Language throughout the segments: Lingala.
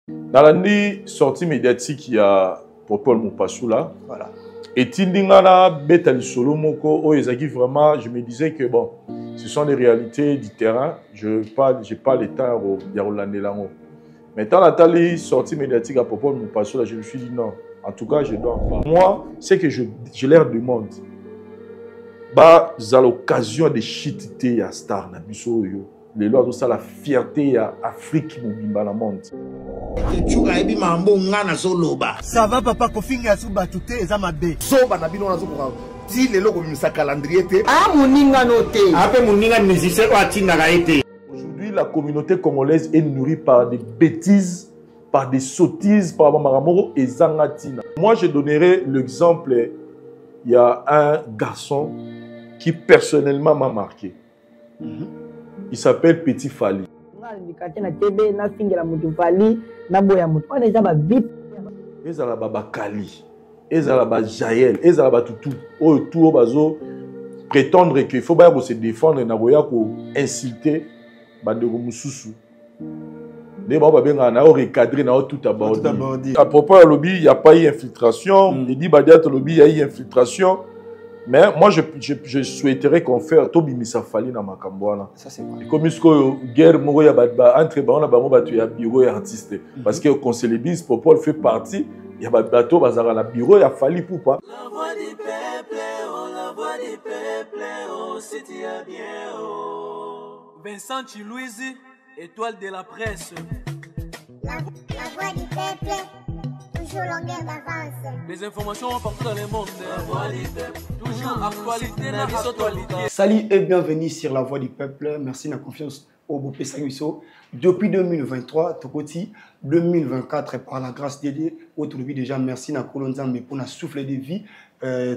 Dans l'année sortie médiatique, il y a Popol Mopassou là. Voilà. Et Tindingana, Betali Solomoko, vraiment, je me disais que bon, ce sont les réalités du terrain. Je n'ai pas le temps de Rolande Lango. Mais quand la sortie médiatique à Popol Mopassou là, je me suis dit non. En tout cas, je dois en parler. Moi, c'est que je leur demande. Bah, j'ai l'occasion de chiter à Star na biso yo. Les lois de ça la fierté à Afrique mobimba la monde. Ça va papa kofinga su batute eza mabe. Soba na bino na zuko ti lelo ko misa calendrier te. Ah moninga noté. Ape moninga musicien wa tinga été. Aujourd'hui, la communauté congolaise est nourrie par des bêtises, par des sottises, par Maramoro et Zangatina. Moi, je donnerai l'exemple. Il y a un garçon qui personnellement m'a marqué. Il s'appelle Petit Fali. Ils ont la Kali, ils ont la Jaël, ils ont la Toutou. Autour bazo prétendre qu'il faut pas se défendre na boya ko insulter bandeko mususu. Les baba benga na recadrer na tout aborder. À propos de lobby, il y a pas eu infiltration. Il dit Badiat lobby, il y a eu infiltration. Mais moi, je souhaiterais qu'on fasse Tobi Misa Fali dans ma camboana. Ça, c'est vrai. Comme si guerre Mogoya Badba, entre Baona Bamoba, tu as bureau et artiste. Parce que quand c'est les bis, Popol fait partie, il y a bateau, Bazara, la bureau, il y a Fali pour pas. La voix du peuple, oh, la voix du peuple, oh, c'est bien, oh. Vincent Chilouise, étoile de la presse. La voix du peuple. Longueur d'avance. Les informations partout dans le monde. La voix du peuple. Toujours actualité. Salut et bienvenue sur La Voix du Peuple. Merci de la confiance au Bopé Saguiso. Depuis 2023, Tokoti, 2024, par la grâce de Dieu, aujourd'hui déjà, merci à Kolonzambe pour la souffle de vie.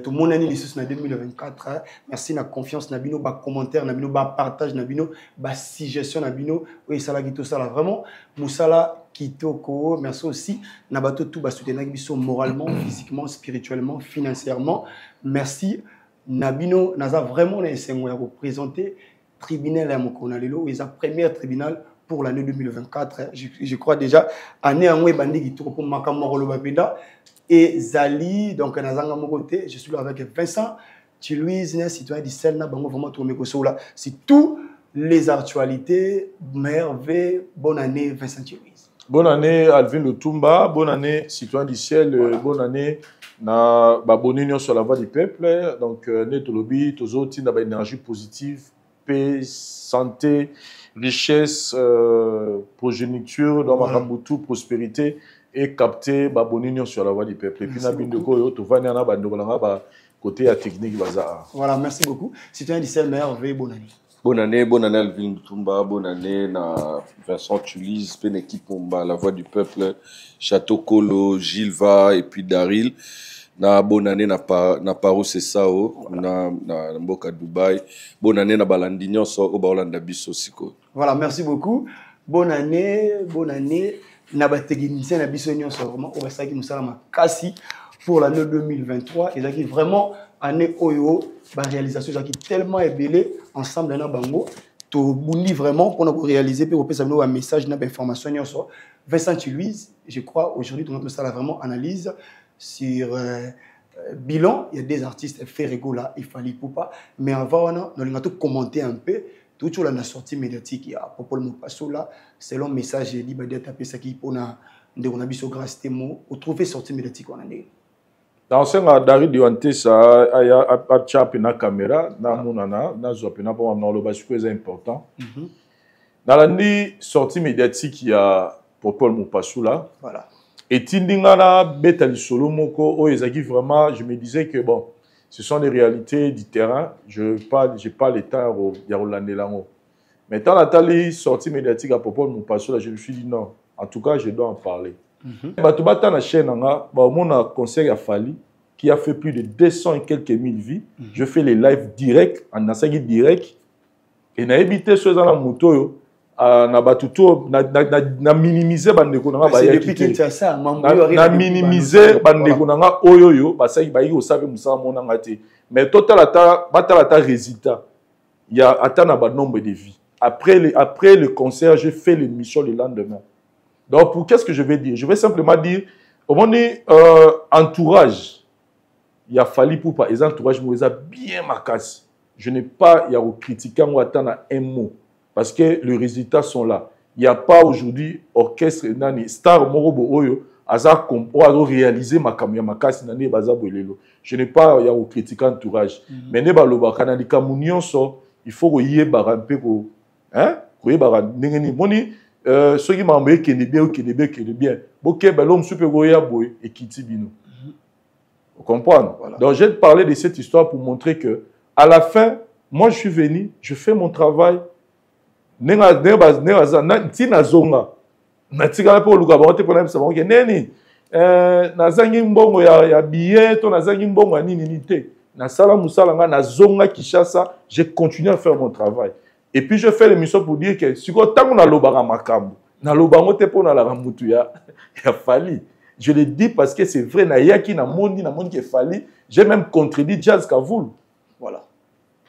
Tout mon année, les 2024. Merci de la confiance, Nabino, bas commentaire, Nabino, bas partage, Nabino, bas suggestion, Nabino. Oui, ça là, tout ça là, vraiment. Moussala. Kitoko, merci aussi. Nabato tout bas soutenir moralement, physiquement, spirituellement, financièrement. Merci. Nabino, Naza vraiment représenté tribunal à Mokonalelo, et sa première tribunal pour l'année 2024. Je crois déjà, année en mois bandi qui pour Makamoro Babeda et Zali, donc Nazanga Mokote, je suis là avec Vincent, Chilouise, citoyen du Selna, Bango vraiment tout le là. C'est tout les actualités, merveille, bonne année Vincent Chilouise. Bonne année Alvin Lutumba, bonne année citoyen du ciel, bonne année na Baboninion sur la voie du peuple. Donc Netolobi, toujours tina ba énergie positive, paix, santé, richesse, progéniture, dans Makambutu, prospérité et capter Baboninion sur la voie du peuple. Et puis na bindoko yo to vania na bandolanga ba côté technique bazar. Voilà, merci beaucoup. Citoyen du ciel, merveille, bonne année. Bonne année Alvin Mutumba, bonne année na Vincent Tulis, une équipe La Voix du Peuple, Château Kolo, Gilva et puis Daryl. Na bonne année na Paro Sesao, na Mboka Dubaï. Bonne année na Balandignon so au Baolanda Bisso Siko. Voilà, merci beaucoup. Bonne année na bateginicien na Bisso Nyonso vraiment au Basaki Moussala Kasi pour l'année 2023 et qui vraiment année Oyo, la réalisation qui est tellement ébélée ensemble dans Bango, tout bouli vraiment pour nous réaliser pour nous un message, une information. Vincent Chilouise, je crois aujourd'hui tout le monde a vraiment analyse sur bilan. Il y a des artistes Ferrego là, il fallait pas, mais avant on a tout commenté un peu tout sur la sortie médiatique. Il y a Popol Mopassou là, selon message dit bah d'être tapé ça qui pour na on a bis au grâce témo, au trouver sortie médiatique on a dit. Dans ce cas, Daryl Diwanthe, ça a chapé na caméra, na monana, na zopena pour m'amener le bas, c'est important. Dans l'année sortie médiatique, il y a Popol Mopassou là. Voilà. Et Tindingana, Betali Solomoko, vraiment, je me disais que bon, ce sont les réalités du terrain. Je n'ai pas le temps de Rolande Lango. Mais quand la sortie médiatique à Popol Mopassou là, je me suis dit non. En tout cas, je dois en parler. Batubata na chaîne on a concert à Fali qui a fait plus de 200 et quelques mille vies. Je fais les lives directs en Nasagi direct et na évité ceux dans la moto na batuto na minimiser bandeko na ba depuis Kinshasa na minimiser bandeko na oyoyo basaki ba yo savait musa mona ngate mais total ata résultat il y a atteint un nombre de vies après le concert j'ai fait l'émission le lendemain. Donc, pour qu'est-ce que je vais dire? Je vais simplement dire, au moment entourage, il a fallu pour pas, les entourages, ils ont bien marqué. Je n'ai pas, il y a critiqué ou attendre un mot, parce que les résultats sont là. Il n'y a pas aujourd'hui orchestre, star, morobo, oyo, azar, réaliser ma caméra, ma casse, nani, baza, bolelo. Je n'ai pas, il y a critiqué entourage. Mais ne baloba, kanali, kamunion, il faut qu'il y ait un peu, hein, qu'il y ait un peu, ceux qui m'ont envoyé qui est bien ou qui est bien, qui est bien. Ok, ben l'homme super goya boy et qui tibino. Vous comprenez? Voilà. Donc j'ai parlé de cette histoire pour montrer que à la fin, moi je suis venu, je fais mon travail. J'ai continué à faire mon travail. Et puis je fais l'émission pour dire que si on a l'obara makambo, na l'obango te pour na la ramutu ya fali. Je le dis parce que c'est vrai, na yaki na mondi qui fali. J'ai même contredit Jazz Kavoul. Voilà.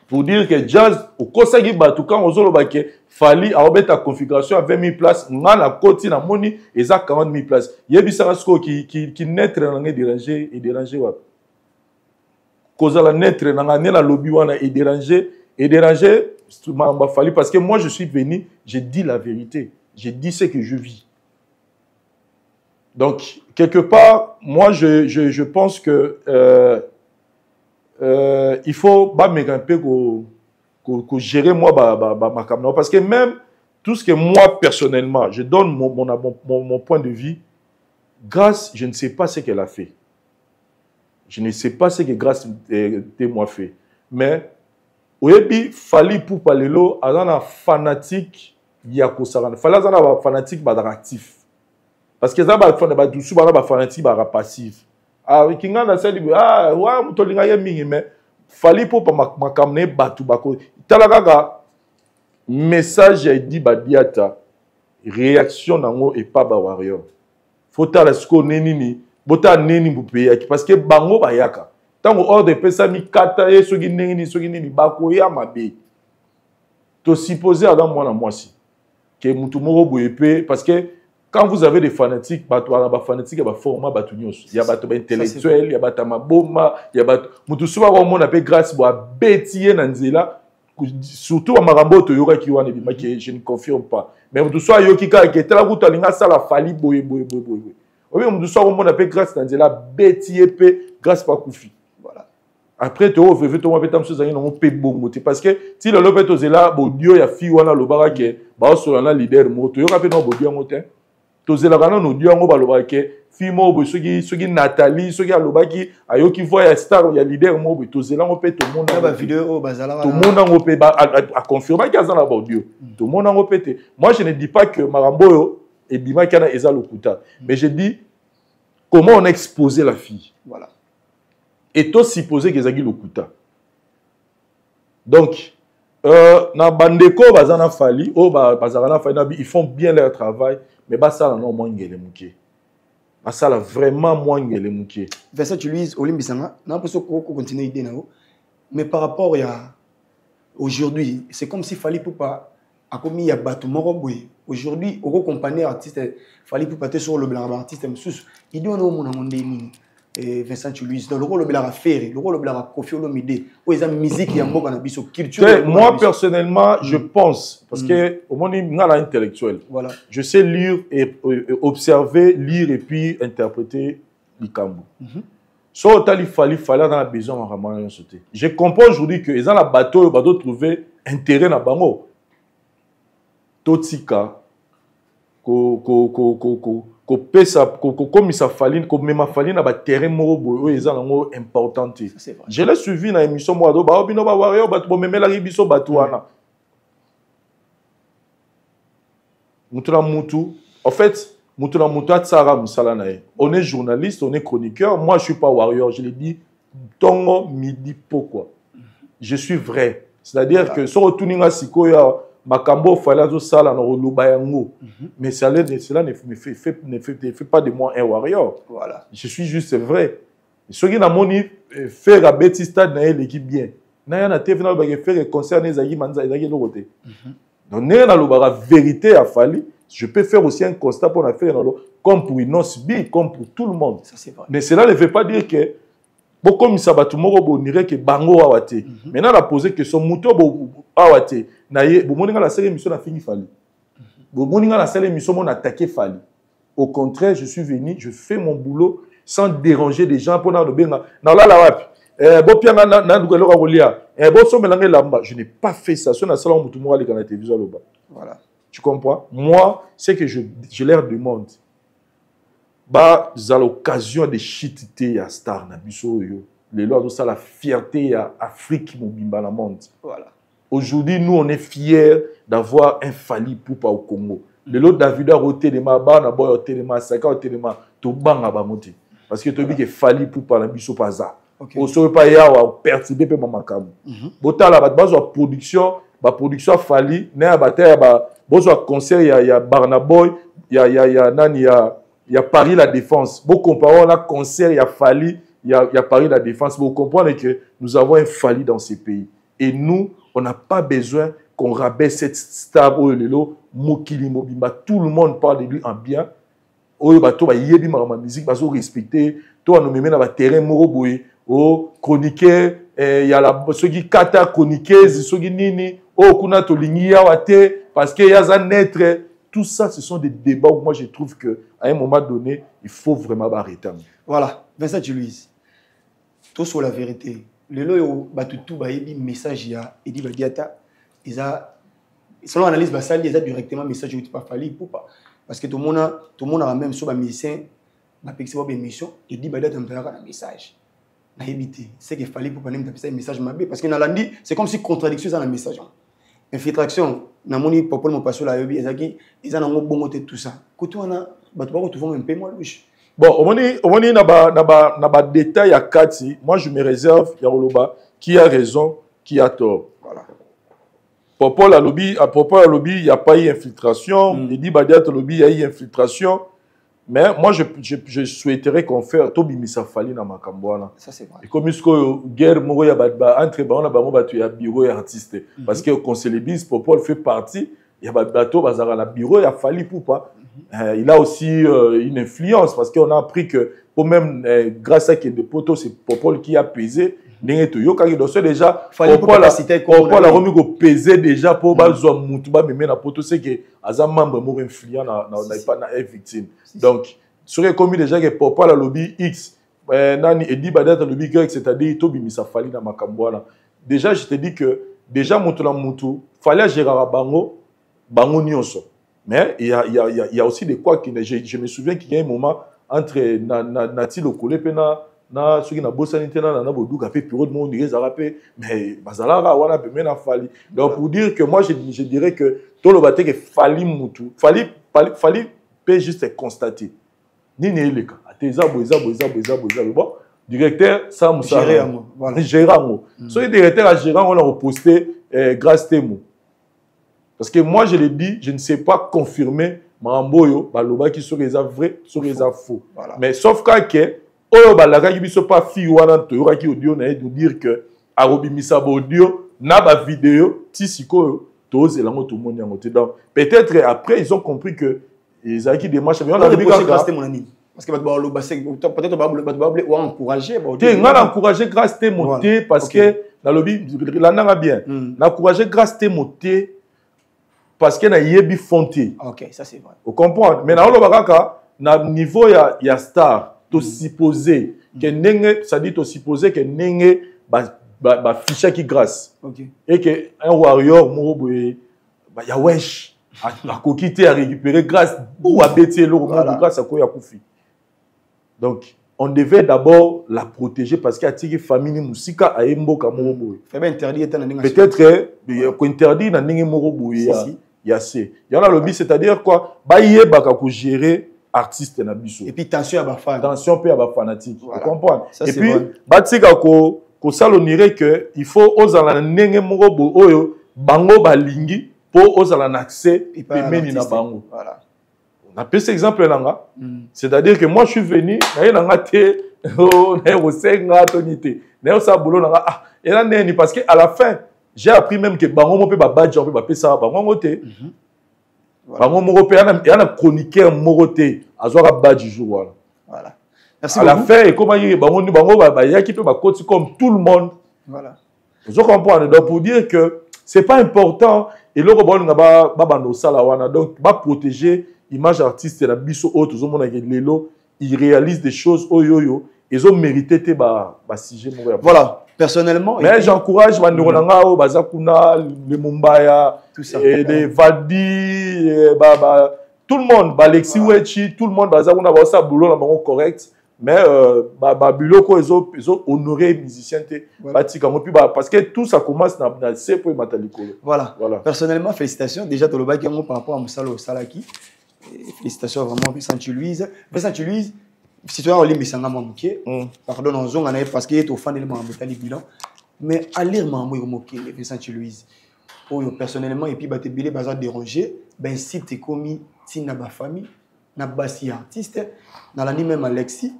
Pour dire que Jazz, au Kosagi Batu, quand on a dit que fali a obéi ta configuration à 20 000 places, on a la côte na mondi et ça 40 000 places. Il y a Bissarasko qui naît dérangé et dérangé. Cause la naître na lobby et dérangé. M'a fallu parce que moi je suis venu, j'ai dit la vérité, j'ai dit ce que je vis. Donc quelque part, moi je pense que il faut pas me grimper que gérer moi ma caméra parce que même tout ce que moi personnellement, je donne mon point de vue. Grâce, je ne sais pas ce qu'elle a fait. Je ne sais pas ce que Grâce moi fait, mais oui, fali pour parler là, azana fanatique yakosarana. Fali azana fanatique actif. Parce que ça va doucement ba fanatique ba passif. Ah, kinga na seli wa mutolinga ye mingi mais fali pour pas makamne batu bako. Talagaga message a dit badiata réaction nango et pas ba warrior. Faut ta sko nenini, bota neni bupe parce que bango bayaka. Tant que hors de pesami kata et sogi nini bako ya mabe. To supposer à dans moi na moi si que mutumoro boyepe parce que quand vous avez des fanatiques bato ba fanatique ba format bato nyos ya bato ba intellectuel ya bato maboma ya bato mutu suba ko mona pe grâce bo betier na nzela surtout à marambo to yoka ki wana bi make je ne confirme pas mais mutu so yoki ka ke tela kuto linga sala fali boye obi mutu so ko mona pe grâce na nzela betier pe grâce pa kufi. Après, tu as fait ton appétant sur un peu bon parce que si le lopet aux là, bodio ya fi wana lo barake, ba so na leader moto, yo rappelle no bodio motin. To zela kana no dio ngo ba lo barake, fi mo bo soki Nathalie, soki alobaki, ayoki voix ya star ya leader mo bo to zela ngo pe to monde ba vidéo bazala. To monde ngo pe ba a confirmer que ça na bodio. To monde ngo pété. Moi je ne dis pas que Marambo et Bima kana eza lokuta, mais je dis comment on a exposé la fille. Voilà. Et tout supposé que Zagi Lokuta. Donc, na bandeko bazana fali, bazana fali, ils font bien leur travail, mais ça non moins ngele muké. Ça là vraiment moins ngele muké. Vincent tu lui Olimbisanga, n'a pas qu'on continue idée nao. Mais par rapport à aujourd'hui, c'est comme si fali pour pas a commis ya batu moroboy. Aujourd'hui, au compagnie artiste fali pour pas sur le blanc artiste msus. Il doit no mon monde ni. Vincent Louis dans le rôle de la faire le rôle de la Kofi Olomide ou les musique ya mboka na biso culture. Moi personnellement je pense parce que au monde ngala intellectuel. Voilà. Je sais lire et observer, lire et puis interpréter likambo. So tali fali dans la besoin vraiment sauter. Je comprends aujourd'hui que ils ont la bateau trouver intérêt na bango. Totsika comme ça fallait comme même fallait na ba terrain moko ils ont important. Je l'ai suivi na émission moi do ba bino ba warrior ba to même la biso batouana. Mutuna mutu en fait mutuna mutu tsara musala na ye. On est journaliste, on est chroniqueur, moi je suis pas warrior, je l'ai dit tongo midi pourquoi. Je suis vrai. C'est-à-dire que so tuninga sikoya makambo fallait zo sala na luba yango mais cela ne fait pas de moi un warrior. Voilà, je suis juste vrai. Ce qui n'a moni faire à Betty Stade na l'équipe bien na na TV na ba faire concert les ayi manza ezaki lokote donc na luba vérité a fallu je peux faire aussi un constat pour la faire comme pour Inosbi, comme pour tout le monde. Ça, c'est vrai. Mais cela ne veut pas dire que beaucoup de Sabatumoro bonirait que Bango Awate. Maintenant, la posé que son mouton Awate. Naye, Bomoninga la seule émission a fini Fali. Bomoninga la seule émission on a attaqué Fali. Au contraire, je suis venu, je fais mon boulot sans déranger les gens pour nous benga. Na la wapi. Bopianga na ndukelo ka kolia. Boso melange lamba. Je n'ai pas fait ça. Sur la salle on mutumora les la télévision là-bas. Voilà. Tu comprends? Moi, c'est que je leur demande. Bah, à l'occasion de chititer à Star Nabiso yo. Les lois de ça la fierté à Afrique mobimba la monde. Voilà. Aujourd'hui, nous on est fiers d'avoir un Fali Poupa au Congo. Le lot David a roté de ma barre, na boy au téléma, saka au téléma, to bang à bamote. Parce que tu dis que Fali Poupa la biso pas ça. On ne pas y avoir perturbé pe mamakamu. Bota la base de production Fali, né bataille bozo concert il y a Barnaboy, il y a Paris la Défense. Vous comparez la concert il y a Fali, il y a Paris la Défense. Vous comprenez que nous avons un Fali dans ces pays. Et nous, on n'a pas besoin qu'on rabaisse cette star au lelo Mokili Mobimba. Tout le monde parle de lui en bien. Oyo bato ba yebi ma musique bazo respecter. Toi nous mena ba terrain moroboy. Oh chroniqueur il y a la ceux qui kata chroniqueuse ceux qui nini oh kuna to lingia wate parce que y a un être. Tout ça, ce sont des débats où moi je trouve qu'à un moment donné, il faut vraiment arrêter. Voilà, Vincent Louise, tout sur la vérité. Le loyo batutu ba yebi message ya edi badiata, selon l'analyse basali, ils a directement message où tu pas fallu pour pas parce que tout le monde a même sur ba musicien, ba pexi ba émission, edi badiata m'taka un message. Na yebité, c'est que fallait pour pas même taper un message mabé parce que dans l'andi, c'est comme si contradiction dans le message. Infiltration, na moni popol mo passo la yobi ezaki ezana ngo bongo te tout ça. Koto wana bato ba ko trouver un peu moins louche. Bon, on na ba détail à Kati, moi je me réserve ya Oloba qui a raison, qui a tort. Voilà. Popol a lobby, il y a pas eu infiltration, il dit Badiat lobby il y a eu infiltration. Mais moi je souhaiterais qu'on fasse Tobi Misa Fali na Makambwana. Ça c'est vrai. Et comme isko guerre mo ya entre ba on a ba mo batu ya bureau et artiste parce que conseil bis Popol fait partie il y a bateau bazara la bureau il a Fali Poupa. Il a aussi une influence parce qu'on a appris que pour même grâce à que des potos c'est Popol qui a pesé n'engue to yo kaki donc déjà Popol a remis ko peser déjà pour bazwa mutu ba même na poto c'est que aza membre mo influent na pas na victime. Donc serait commis déjà que Popol a lobby X nani edi badat lobby Y c'est-à-dire to bimisa Fali na makambwana. Déjà je te dis que déjà mutu na mutu fallait gérer bango nyonso. Mais il y a aussi des quoi qui je me souviens qu'il y a un moment entre Nati Lokole pena na ceux qui na bosanité na boduka pe période mon dirait zarapé mais bazalara wana pe mena Fali. Donc pour dire que moi je dirais que tout le baté que Fali mutu Fali peut juste constater ni ne leka ateza boza bon directeur ça musa gérant so le directeur a gérant on a reposté grâce témoin. Parce que moi, je l'ai dit, je ne sais pas confirmer Mamboyo, Baloba qui serait vrai, serait faux. Voilà. Mais sauf que, Oyo Balaga qui ne sont pas filles ou un qui audio n'a de dire que Arobi Misabo audio, n'a pas vidéo, Tissiko, tous et là, tout le monde est en côté. Donc, peut-être après, ils ont compris que les acquis des marches, mais on a dit que mon ami. Parce que peut-être on va encourager. On va encourager grâce à monter parce que dans le lobby, là, on a bien. On a encouragé grâce à monter. Parce qu'il y a yebi fonté. Ok, ça c'est vrai. Vous comprenez? Mais dans le niveau il y a star, to supposer que nenge, ça dit to supposer que nenge ba ficha qui grâce. Ok. Et que un warrior moro il y a wesh à coquiter à récupérer grâce ou à bêter l'eau grâce à quoi il y a koufi. Donc on devait d'abord la protéger parce qu'il y a tiré famille musika à emboka moro boy. Peut-être interdit na nenge moro boy. Il y en a le but, c'est-à-dire quoi? Baye baka ko gérer artiste na biso. Et puis tension à ba fan. Tension pe à ba fanatique. Voilà. Vous comprenez? Ça, et puis vrai. batika ko salonirer que il faut ozala nenge moko bo oyo bango balingi pour ozala na accès pemeni na bango. Voilà. On a pris cet exemple là. C'est-à-dire que moi je suis venu na nga te na osenga tonité. Na sa boulot na ah et là neni parce que à la fin j'ai appris même que bango mo pe ba badge on peut ba pesa bango ngote. Bango moko pe yana chroniqueur moko te azwaka badge jour voilà. Merci à beaucoup. la fin et comment il bango ba yaki pe ba koti comme tout le monde. Voilà. Vous comprenez donc pour dire que c'est pas important et le bon nga ba no sala wana donc ba protéger image artiste la biso autres zo mona lelo il réalise des choses oyoyo ils ont mérité te ba sujet moko. Voilà, personnellement mais j'encourage ba ndonga o bazakuna le Mumbaya tout ça et les Valdi tout le monde Alexis Wechi tout le monde bazakuna ba ça boulot la bango correct. Mais biloko ils ont honoré musicien parce que tout ça commence dans c'est pour mataliko. Voilà. Personnellement félicitations déjà dans le bac par rapport à Moussalo Salaki. Félicitations vraiment Vincent Louise. Vincent Louise citoyen en ligne sanga mamuké. Pardon en zone parce qu'il est au fan de Mamotali bilan. Mais à lire Mamou moké Vincent Louise. Oh personnellement et puis te bilé bazar déranger ben si t'es commis si na ba famille na basi artiste na la ni même Alexis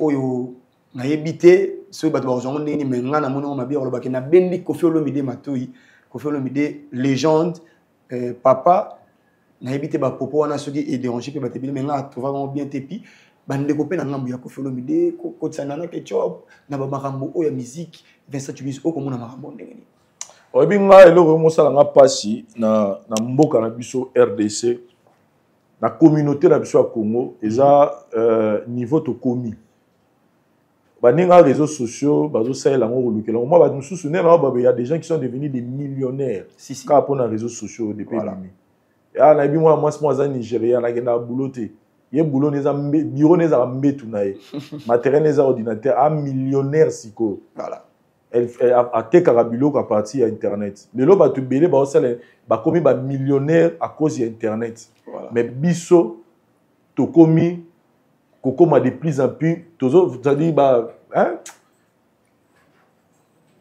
oyo na yebité so bato ba jongo ndeni mais ngana mono mabi olobaki na bendi Koffi Olomide Matoyi Koffi Olomide légende papa na yebité ba popo wana soki et déranger pe batebi mais ngana trouva vraiment bien tepi bande ko pe na ngambu ya Koffi Olomide ko tsana na ketchup na ba makambo oya musique Vincent Louise o komona makambo ndengeni oyebi nga eloko mosala nga pasi na mboka na biso RDC la communauté na biso ya Congo eza niveau to komi baninga réseaux sociaux bazo saela ngo lukela moi ba mususu ne na ba ya des gens qui sont devenus des millionnaires quand pour na réseaux sociaux depuis limi ya na bi moi za Nigeria na gena bouloté ye boulot neza bureau neza mbetu na ye matériel neza ordinateur a millionnaire siko voilà elle a tekaka biloko à partir à internet lelo bato belé ba osala ba komi ba millionnaire à cause de internet. Voilà. Mais biso tokomi kokoma de plus en plus tozo c'est-à-dire bah hein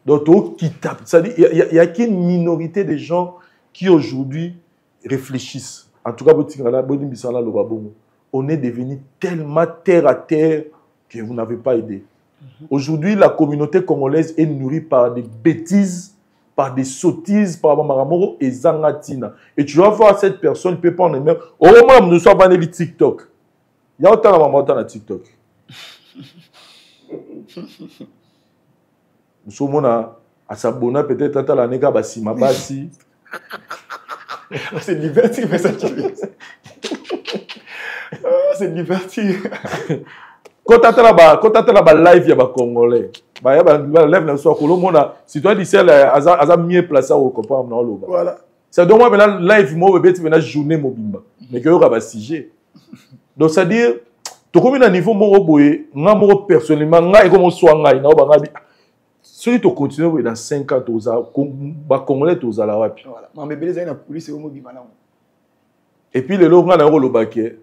donc to kitap c'est-à-dire il y a qu'une minorité de gens qui aujourd'hui réfléchissent en tout cas botingala bonimisala lo babongo on est devenu tellement terre à terre que vous n'avez pas idée. Aujourd'hui, la communauté congolaise est nourrie par des bêtises, par des sottises, par Maramoro et Zangatina. Et tu vas voir cette personne, il peut pas en aimer. Au moment où nous sommes dans les TikTok, il y a autant de mamans dans TikTok. Nous sommes à s'abonner peut-être à la nega basi mabasi. C'est liberté, mais ça c'est liberté. Quand tu as la live, il y a des Congolais. Il y a des live, si tu as dit ça, il y a mieux placé au copain. Voilà. Ça donne moi maintenant live, moi, je vais journée mobile. Mais que y a sujet. Donc, c'est-à-dire, tu as un niveau moi, personnellement, si tu continues dans 5 ans, les Congolais, tu as et puis, les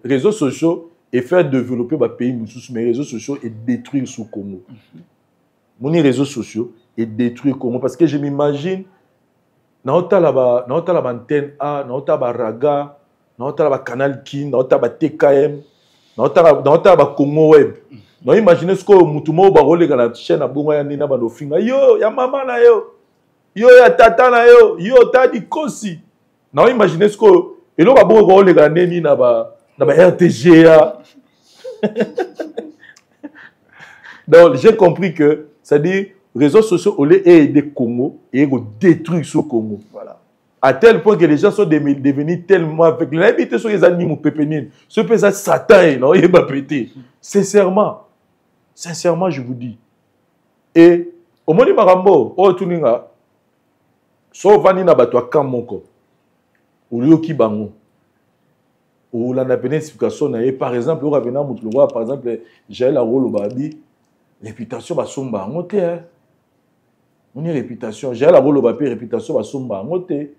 réseaux sociaux, et faire développer le pays, mais les réseaux sociaux et détruire ce Congo. Mon réseaux sociaux et détruire Congo. Parce que je m'imagine, dans la antenne A, dans la Raga, dans la Canal Kin, dans la TKM, dans la Congo Web. Non, imaginez ce que Moutouma va rouler dans la chaîne à Boumaya Nina Bandofinga. Yo, ya maman na yo. Yo, ya tata na yo. Yo, tadi kosi. Non, imaginez ce que. Et là, on va rouler dans la Nina ba. Dans la RTGA. Donc, j'ai compris que, c'est-à-dire, les réseaux sociaux, on les aide le Congo et ils détruisent ce Congo. Voilà. À tel point que les gens sont devenus tellement avec l'invité sur les animaux pépénines. Ce que ça, Satan, non, il va péter. Sincèrement, je vous dis. Et, au moment où Marambo, au Tuninga, so vanina batwa kamoko, ou lyoki bango. Ou la explication par exemple par exemple j'ai la rôle au babi réputation va somba monter hein on est réputation j'ai la rôle au babi réputation va somba monter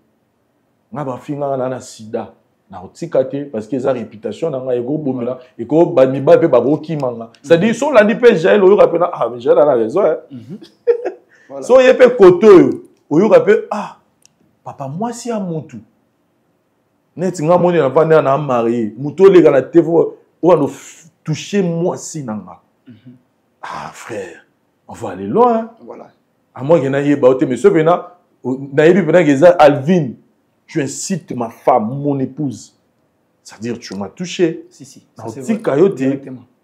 na ba finga na sida na otikate parce que ça réputation na ego bomela et ko ba mi ba pe ba manga c'est à dire son la ni pe j'ai le rappela ah mais j'ai la raison hein so yepé koto o rappelle ah papa moi si à mon tout net nga moni na vanda na marié muto le na TV ou a toucher moi si nanga ah frère on va aller loin voilà à moi que na yeba ote mais ce vena na yebi vena que Alvin tu incites ma femme mon épouse c'est-à-dire tu m'as touché. Si.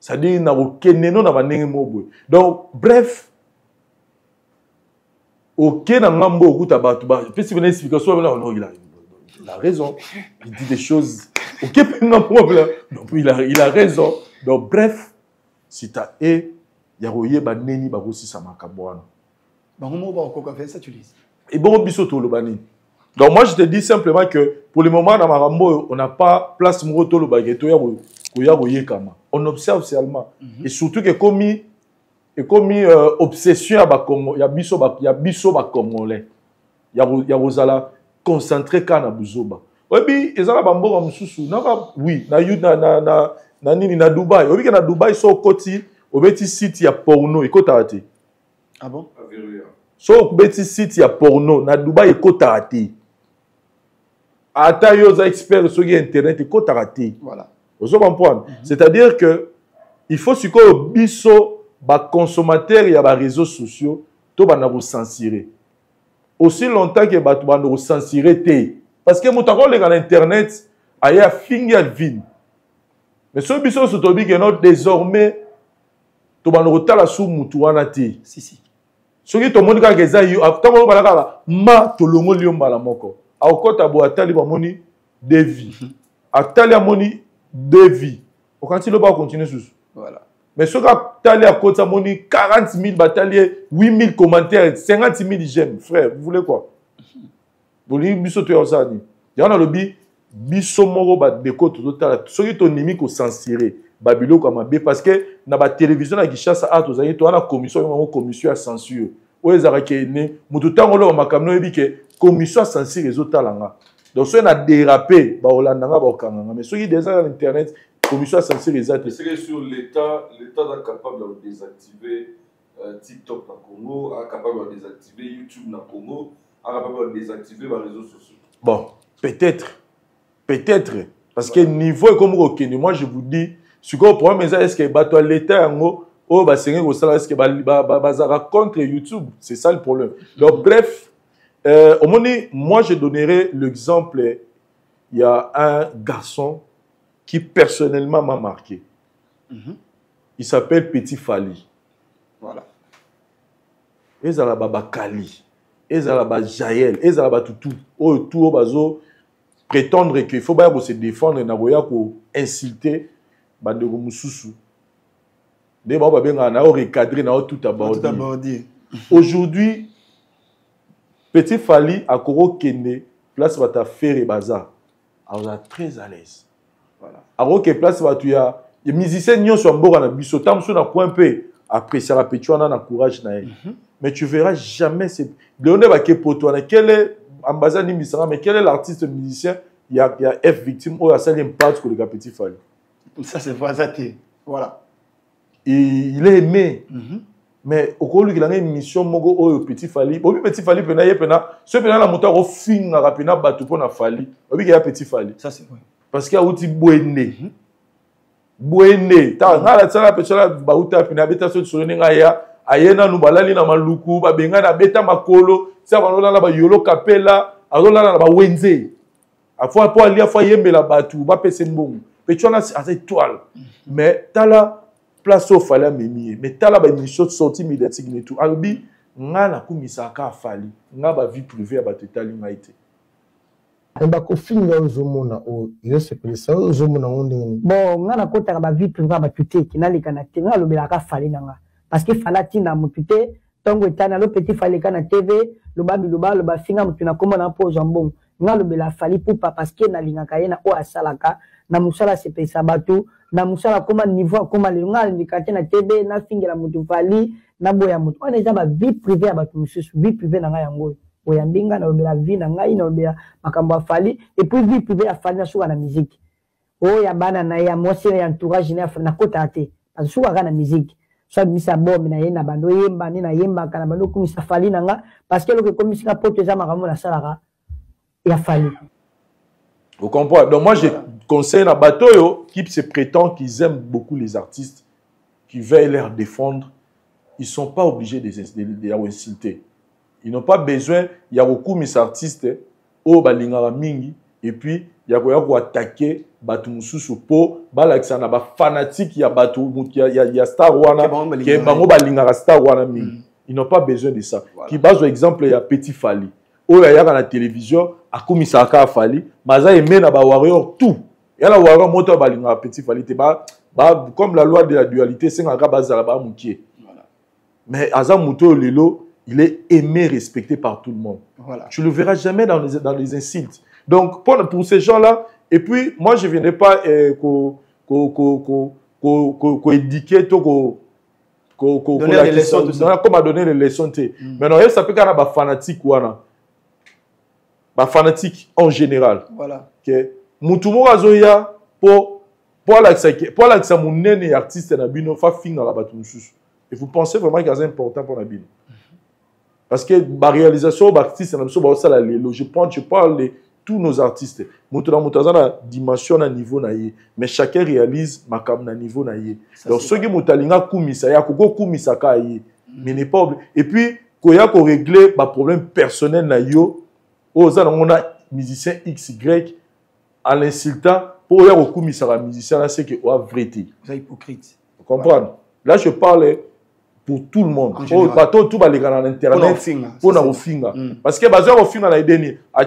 C'est-à-dire donc bref, ok, il a raison, il dit des choses. Ok, il a raison. Donc bref, si tu as il y a neni barosi samakabwana. Et bon, donc moi je te dis simplement que pour le moment dans Marambo, on n'a pas place moto le baguette. On observe seulement. Et surtout que comme obsession à Bakongo, il y a biso Congolais. Il y a Rosala concentré quand na buzoba. Oui, ezala bambo mususu. Oui, na nini na Dubaï. Oui, na Dubaï so koti, obeti site ya porno ekotarate. Ah bon? So obeti site ya porno na Dubaï ekotarate. Ata yo za expert sur internet ekotarate. Voilà. Vous comprenez? C'est-à-dire que il faut ce que biso ba consommateur ya ba réseaux sociaux to ba na vous censurer. Aussi longtemps que ba to ba na censurer té parce que mutako le dans internet aya finger vin. Mais ce biso so to bi que non désormais to ba na tala sou mutu wana té. Si. Ce qui to monika ke za yo tango ba la ma to longo liomba la moko. A okota bo atali ba moni devi. Atali amoni devi. Au quand il va continuer sous. Voilà. Mais ce qu'a talé à côté, ça moni 40 000 bataillers, 8 000 commentaires, 50 000 j'aime. Frère, vous voulez quoi? Vous voulez biso tu as ça ni. Il y en a le bi biso moro ba de côté total. Ce qui ton ennemi ko censurer. Babilo comme B parce que na ba télévision na Kinshasa a to zayi to na commission à censure. O ezara ke ne mutu tango lo makamno ebi ke commission à censure les autres langa. Donc ceux na dérapé ba olanda nga ba okanga mais ceux qui déjà sur internet commission à censurer les autres. C'est que sur l'État est capable de désactiver TikTok na Congo, est capable de désactiver YouTube na Congo, est capable de désactiver les réseaux sociaux. Bon, peut-être parce que niveau est comme aucun. Moi je vous dis ce que le problème c'est est-ce que bato l'État ngo oh ba senga ko sala est-ce que bazara contre YouTube, c'est ça le problème. Donc bref, au moment moi je donnerai l'exemple, il y a un garçon qui personnellement m'a marqué. Il s'appelle Petit Fali. Voilà. Ezala baba Kali, ezala ba Jaël, ezala ba tout autour bazo prétendre qu'il faut pas se défendre na boya ko insulter bande ko mususu. Des baba benga na recadrer na tout aborder. Aujourd'hui Petit Fali a koro kende place bata faire bazar. Alors on est très à l'aise. Voilà. Alors que place batu ya les musiciens nyons sont mbora na biso tam so na point peu apprécier la petite na courage na. Mais tu verras jamais c'est Léoné ba ke poto na quel est ambassade ni misara mais quel est l'artiste musicien il y a F victime ou a ça l'impact que le Petit Fali. Ça c'est vrai ça t'es. Voilà. Et il est aimé. Mais au cours de la mission mogo au Petit Fali, au Petit Fali pena yepena, ce pena la moto au fin na rapina batu pona Fali. Au bi ya Petit Fali. Ça c'est vrai. Parce qu'il y a outil Bouéné. Bouéné. Ta ngala tsala pechela ba uta pina beta so tsone ngaya, ayena nu balali na maluku, ba benga na beta makolo, sa balola la ba yolo kapela, azola na ba wenze. Afwa po ali afwa yembela batu, ba pese mbongo. Pechona c'est étoile. Mais tala place au Fali memi mais tala ba émission sortie médiatique et tout albi ngana kumisaka Fali ngaba vie privée ba tetali ngaite ba ko finga ozomona o yose pelisa ozomona ondeni bon ngana kota ba vie privée ba tuté kinalika na te ngalo belaka Fali nanga parce que falati na mututé tongo etana lo Petit Fali kana TV lo ba finga mutu na komona po jambon ngalo bela Fali pupa parce que na lingaka yena o asalaka na musala se pesa batu na musala koma niveau koma lenga ndikate na TV na fingela mutu Fali na boya mutu on eza ba vie privée ya batu mususu vie privée na ngai yango boya mbinga na obela vie na ngai na obela makambo Fali et puis vie privée ya Fali na suka na musique o ya bana na ya mosi ya entourage na kota ate parce que suka na musique ça misa bombe na yena bando yemba ni na yemba kana bando kumisa Fali na nga parce que lo ke komisika poto za makambo na salaka ya Fali. Vous comprenez? Donc moi, je conseille à Batoyo qui se prétend qu'ils aiment beaucoup les artistes, qui veulent les défendre. Ils ne sont pas obligés de les insulter. Ils n'ont pas besoin. Il y a beaucoup d'artistes au Balingara Mingi et puis il y a quoi attaquer bato mususu po balakisa na ba fanatique ya bato ya star wana ke bango balingaka star wana mingi. Ils n'ont pas besoin de ça. Qui base exemple ya Petit Fally. Oyo yaka na télévision akumisaka a Fally, maza aimé na ba warrior tout. Ya la warrior moto balingaka Petit Fally te ba comme la loi de la dualité c'est ngaka bazala ba mukie. Mais Aza Muto Lelo, il est aimé, respecté par tout le monde. Voilà. Tu ne le verras jamais dans les insultes. Donc, pour ces gens-là, et puis, moi, je ne viendrai pas éduquer, donner des leçons, comme à donner les leçons. Mais non, ça peut être un fanatique, un fanatique en général. Voilà. Moutoumou Azoya, pour l'accès à mon artiste, et vous pensez vraiment que c'est important pour la Bible. Parce que la réalisation des artistes, je parle de tous nos artistes. Nous avons une dimension à niveau, mais chacun réalise à niveau. Donc, ceux qui ont mais n'est pas obligé. Et puis, quand il y a régler les problèmes personnels, on a musicien XY à l'insultant pour y avoir un musicien, c'est que c'est vérité. C'est hypocrite. Vous comprenez? Là, je parle pour tout le monde. Pour tout les gars en internet pour na ofinga parce que bazar ofinga na ideni a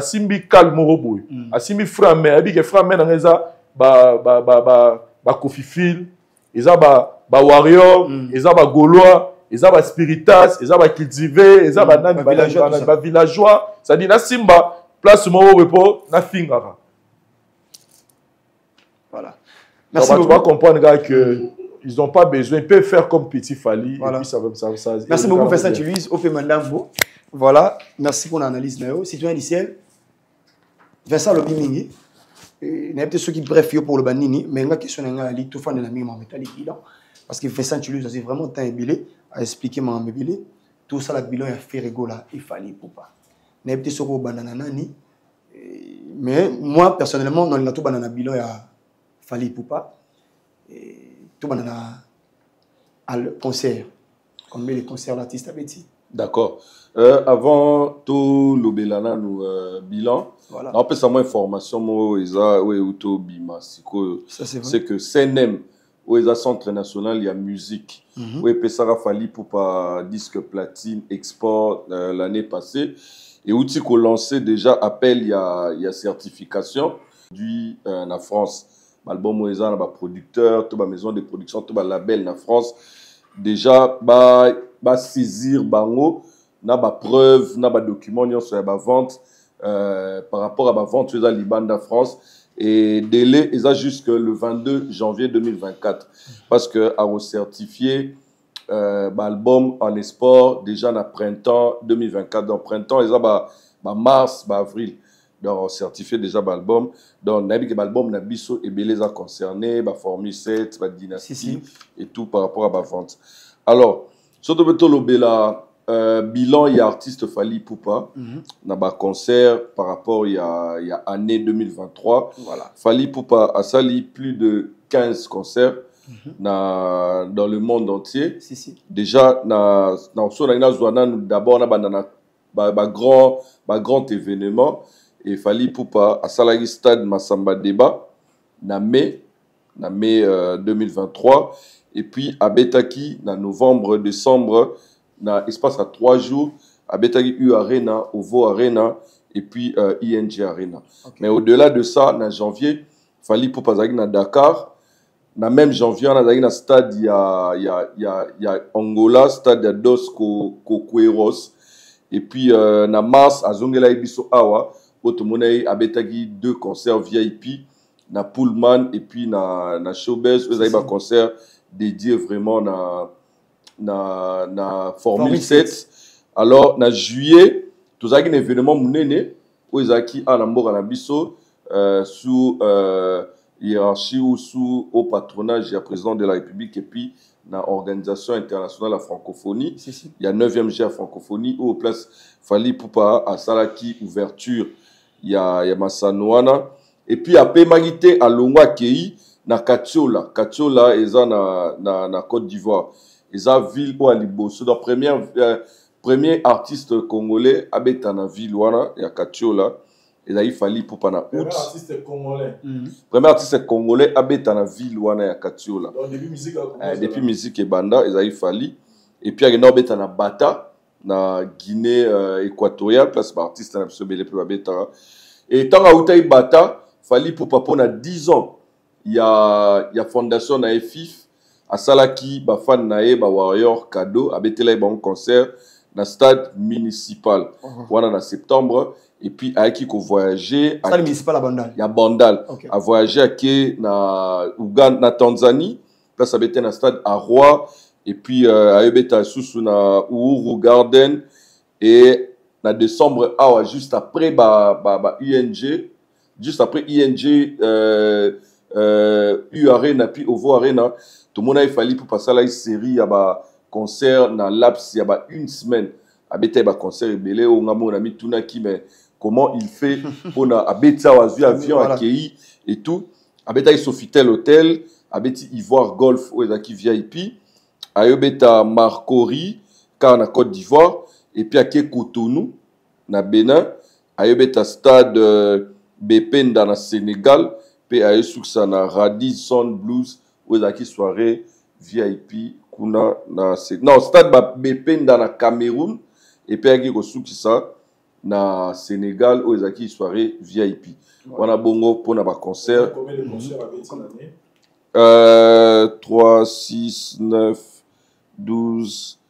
simbi calme robo a simbi frame abi ke frame na ngeza ba kofifil eza ba warrior eza ba gaulois eza ba spiritas eza ba cultivé eza ba nani ba villageois ça dit na simba place mo repo na finga. Voilà. Merci beaucoup. Tu vas comprendre gars que ils n'ont pas besoin, ils peuvent faire comme Petit Fally. Voilà. Et puis ça merci beaucoup, Vincent Louise, Opé Mandambo. Voilà, merci pour l'analyse. Citoyen du ciel, Vincent Lobimingi. Il y a peut-être ceux qui bref pour le banini, mais il y a une question qui tout fan de la mine métallique. Parce que Vincent Louise, c'est vraiment un billet à expliquer mon billet. Tout ça, le bilan a fait rigoler, il fallait pour pas. Il y a peut-être ceux qui bananani. Mais moi, personnellement, dans le tout banana bilan, il fallait pour pas. Tout le monde a le concert. Combien de concerts l'artiste a dit? D'accord. Avant tout le bilan, voilà. On peut savoir information c'est que CNM, où il y a centre national, il y a musique. Où il y a Fally pour pas disque platine, export l'année passée. Et où il a lancé déjà appel, il y a certification du en France. L'album où il y a producteur, toute la maison de production, tout le label en France. Déjà, saisir bango, na ba preuve, na ba document sur la vente par rapport à la vente sur la Liban en France. Et délai, ils ont jusque le 22 janvier 2024. Parce que à certifier l'album en export déjà en printemps 2024. Dans printemps, ils ont mars, avril. Donc, certifié déjà l'album. Donc, l'album n'a biso et belé a concerné, Formule 7, Dynasty et tout par rapport à la vente. Alors, surtout le bilan, il y a artiste Fally Ipupa, dans le concert par rapport il y a année 2023. Voilà. Fally Ipupa a sali plus de 15 concerts dans le monde entier. Déjà, d'abord, on a grand événement. Et Fally Ipupa a salari stade Massamba Débat na mai 2023 et puis à Betaki na novembre décembre na espace à 3 jours à Betaki U Arena, Ovo Arena et puis ING Arena. Okay. Mais au-delà de ça, na janvier Fally Ipupa zagi na Dakar na même janvier on a zagi na stade il y a Angola stade Dos Coqueiros et puis na mars à Zongela Ibiso Awa Otomonei abetagi 2 concerts VIP na Pullman et puis na Showbiz vous avez un concert dédié vraiment na Formule 7. Alors na juillet tout ça un événement munene où Izaki à Namboka na biso sous hiérarchie ou sous au patronage du président de la République et puis na organisation internationale de la francophonie. Il y a 9e GA francophonie où au place Fally Ipupa à Salaki ouverture il y a Massanouana et puis après Magité à Longwa Kei na Katiola eza na Côte d'Ivoire eza ville où Aliboso donc premier artiste congolais habite na ville wana ya Katiola ezali fali pour pendant août. Premier artiste congolais. Premier artiste congolais abeta na ville wana ya Katiola. Donc depuis musique a commencé. Depuis musique et banda ezali fali et puis agenda obeta na Bata na Guinée équatoriale place ba artiste na biso belé pe babeta. Et tant autai Bata fali pour papa na 10 ans. Il y a fondation na FIF à Salaki ba fan na ba Warrior cadeau abetela ba un concert na stade municipal. Voilà na septembre. Et puis aiki ko voyager stade municipal à Bandal. Il y a Bandal. Okay. A voyager à na Uganda na Tanzanie. Place abete na stade à Roi. Et puis ayebeta sous na Uhuru Garden et na décembre juste après ING. Juste après ING, U Arena, puis Ovo Arena, tout le monde a fallu pour passer à la série, à un concert dans l'Aps, il y a une semaine. Abeta un concert ébélé, on a mis tout qui mais comment il fait pour abeta un avion accueilli et tout. Abeta il Sofitel Hotel, abeti Ivoire Golf, ou qui VIP, ayobeta Marcori, car na Côte d'Ivoire, et puis à Cotonou, na Bénin, ayobeta stade BP dans le Sénégal, puis à Essouxa na Radisson Blues, où il y soirée VIP, kuna na non stade BP dans le Cameroun, et puis à Essouxa na Sénégal, où il y soirée VIP. On a bongo pour un concert. Combien de concerts avec l'année 3, 6, 9, 12,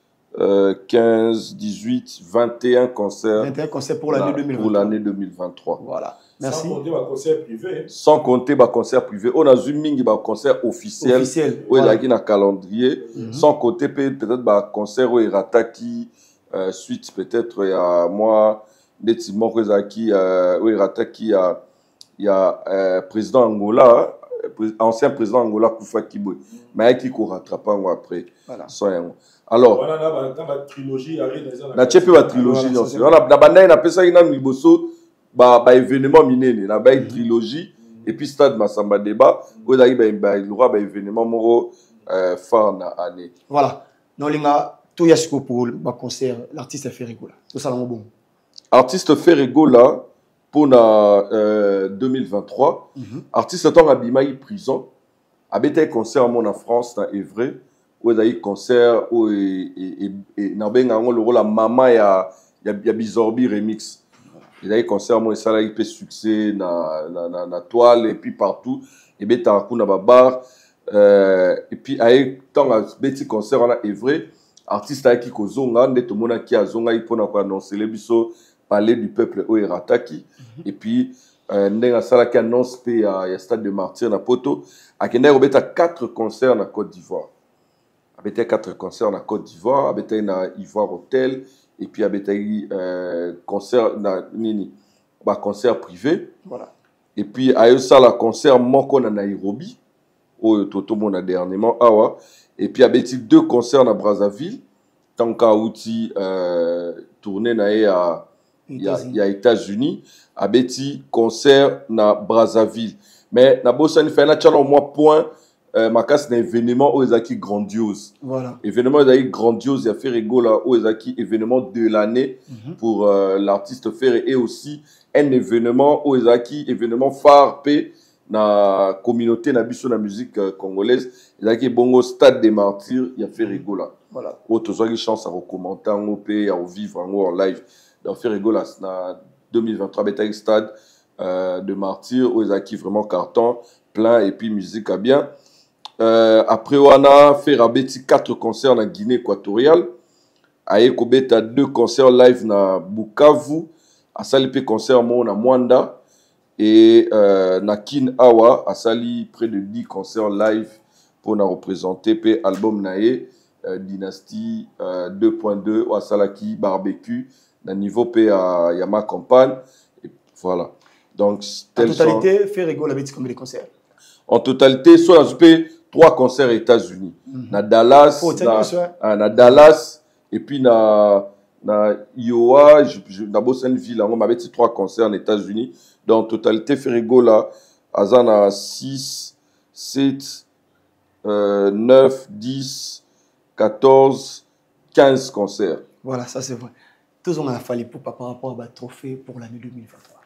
15, 18, 21 concerts. 21 concerts pour l'année 2023. Pour l'année 2023. Voilà. Merci. Sans compter les concerts privés. Sans compter les concerts privés. On a zoomé les concerts officiels. Où il y a un calendrier. Sans compter peut-être les concerts où il y a Rataki. Suite peut-être il y a moi. Des timons où il y a Rataki. Il y a président Angola. Ancien président Angola Koufa Kiboy. Mais qui ne rattrape pas après. Voilà. Alors, on a la trilogie. La trilogie. On a la bande, on a ça, il y a un événement miné, il y a une trilogie, et puis stade Massamba Débat, où il y a un événement phare dans l'année. Voilà. Donc, il y a tout yashiko pour le concert, l'artiste Ferrigo. Tout ça, c'est bon. Artiste Ferrigo, là, pour 2023, artiste est en prison, a été un concert en France, dans Évray, où il y a eu un concert où il y a le rôle de maman et il y a Bizorbi remix. Il y a eu un concert où il y a eu un succès dans la toile et puis partout. Et puis il y a eu un bar. Et puis il y a eu un petit concert en Évray. Artiste qui a zonga, tout le monde qui a zonga, il peut annoncer les biseaux, parler du peuple où il rataki. Et puis il y a un qui annonce qu'il y a un stade de martyr dans Poto. Il y a 4 concerts en Côte d'Ivoire. Il y a 4 concerts en Côte d'Ivoire, il y a Ivoire Hotel, et puis il y a concert privé. Voilà. Et puis il y a un concert Moko na Nairobi, où tout le monde a dernièrement. Et puis il y a 2 concerts à Brazzaville, tant qu'à outil tourné à États-Unis, il y a un concert à Brazzaville. Mais il y a un point. Makas un événement où il y a grandiose. Voilà. Événement où il y a grandiose, il y a Ferrigo là où il y a événement de l'année pour l'artiste Ferré et aussi un événement où il y a événement phare p na communauté na biso na musique congolaise. Il y a bongo stade des martyrs, il y a Ferrigo là. Voilà. Où tu as chance à recommander en p à vivre en live. Dans Ferrigo là na 2023 beta stade de martyrs où il y a vraiment carton plein et puis musique à bien. Après on a fait 4 concerts en Guinée équatoriale. Aeko beta 2 concerts live na Bukavu, a sali pe concert na Mwanda et na Kin Awa a sali près de 10 concerts live pour na représenter pe album nae Dynasty 2.2 ou Salaki barbecue na niveau pe à Yama campagne et voilà. Donc en totalité Ferrigo la combien de concerts? En totalité soit la 3 concerts aux États-Unis. Na Dallas, na Dallas et puis na Iowa, na Bostonville, on m'a dit 3 concerts aux États-Unis. Donc en totalité Ferrigo là, azana 6, 7, 9, 10, 14, 15 concerts. Voilà, ça c'est vrai. Tous on a fallu pour par rapport à trophée pour l'année 2023.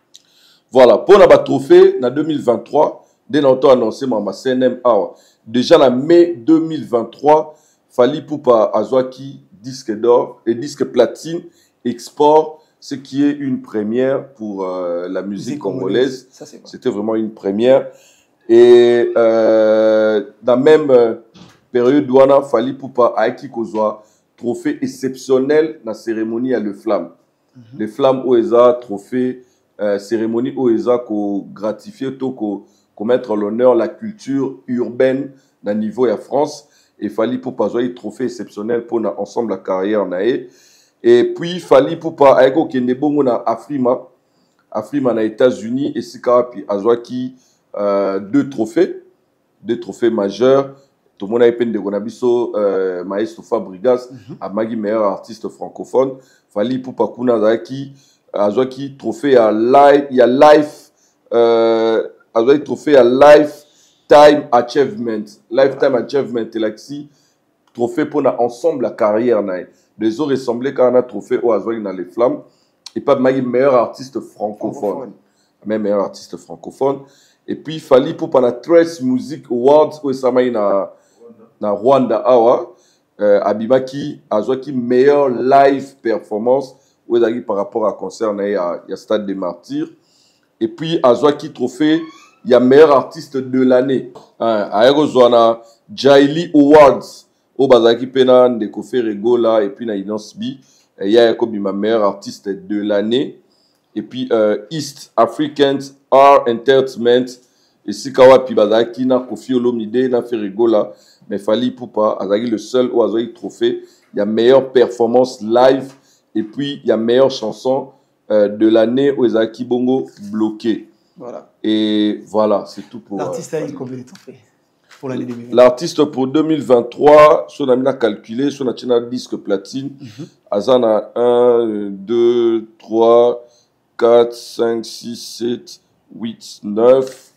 Voilà, pour le trophée, en 2023, dès longtemps annoncé ma CNM Awa. Déjà en mai 2023, Fally Ipupa Azwaki disque d'or et disque platine export, ce qui est une première pour la musique congolaise. C'était vraiment une première. Et dans la même période où on a Fally Ipupa Aiki Kozwa, trophée exceptionnel dans la cérémonie à Le Flamme. Le Flamme OESA, trophée, cérémonie OESA qui gratifié, qui mettre l'honneur la culture urbaine dans le niveau de la France. Et Fally Ipupa Azwa un trophée exceptionnel pour ensemble la carrière nae. Et puis Fally Ipupa Aiko Kende Bongo na Afrima na États-Unis et Sika puis Azwaki deux trophées majeurs. Tout le monde a peine de Gonabiso, Maestro Fabregas, Amagi meilleur artiste francophone. Fally Ipupa Kuna Azwaki trophée à live, il y a life, Azwaki trophée à lifetime achievement, lifetime achievement, Telaxi, trophée pour ensemble la carrière nae. Les autres ressemblaient quand on a trophée au Azwaki dans les flammes et pas Magi meilleur artiste francophone, même meilleur artiste francophone. Et puis Fally Ipupa na Trace Music Awards où ça m'a na Rwanda awa abimaki Azwaki meilleur live performance où ezaki par rapport à concert na ya Stade des Martyrs. Et puis Azwaki trophée il y a meilleur artiste de l'année aerozwana Jaili Awards au bazaki pena ndeko Ferregola et puis na Inance B il y a ma meilleur artiste de l'année. Et puis East African Art Entertainment et Sikawa puis bazaki na Kofi Olomide na Ferregola. Mais Fally Ipupa Azaki le seul où Azwaki trophée. Il y a meilleure performance live et puis il y a meilleure chanson de l'année où Azaki Bongo bloqué. Voilà. Et voilà, c'est tout pour. L'artiste a eu combien de trophées pour l'année 2023? L'artiste pour 2023, son ami a calculé, son a disque platine. Azana 1, 2, 3, 4, 5, 6, 7, 8, 9.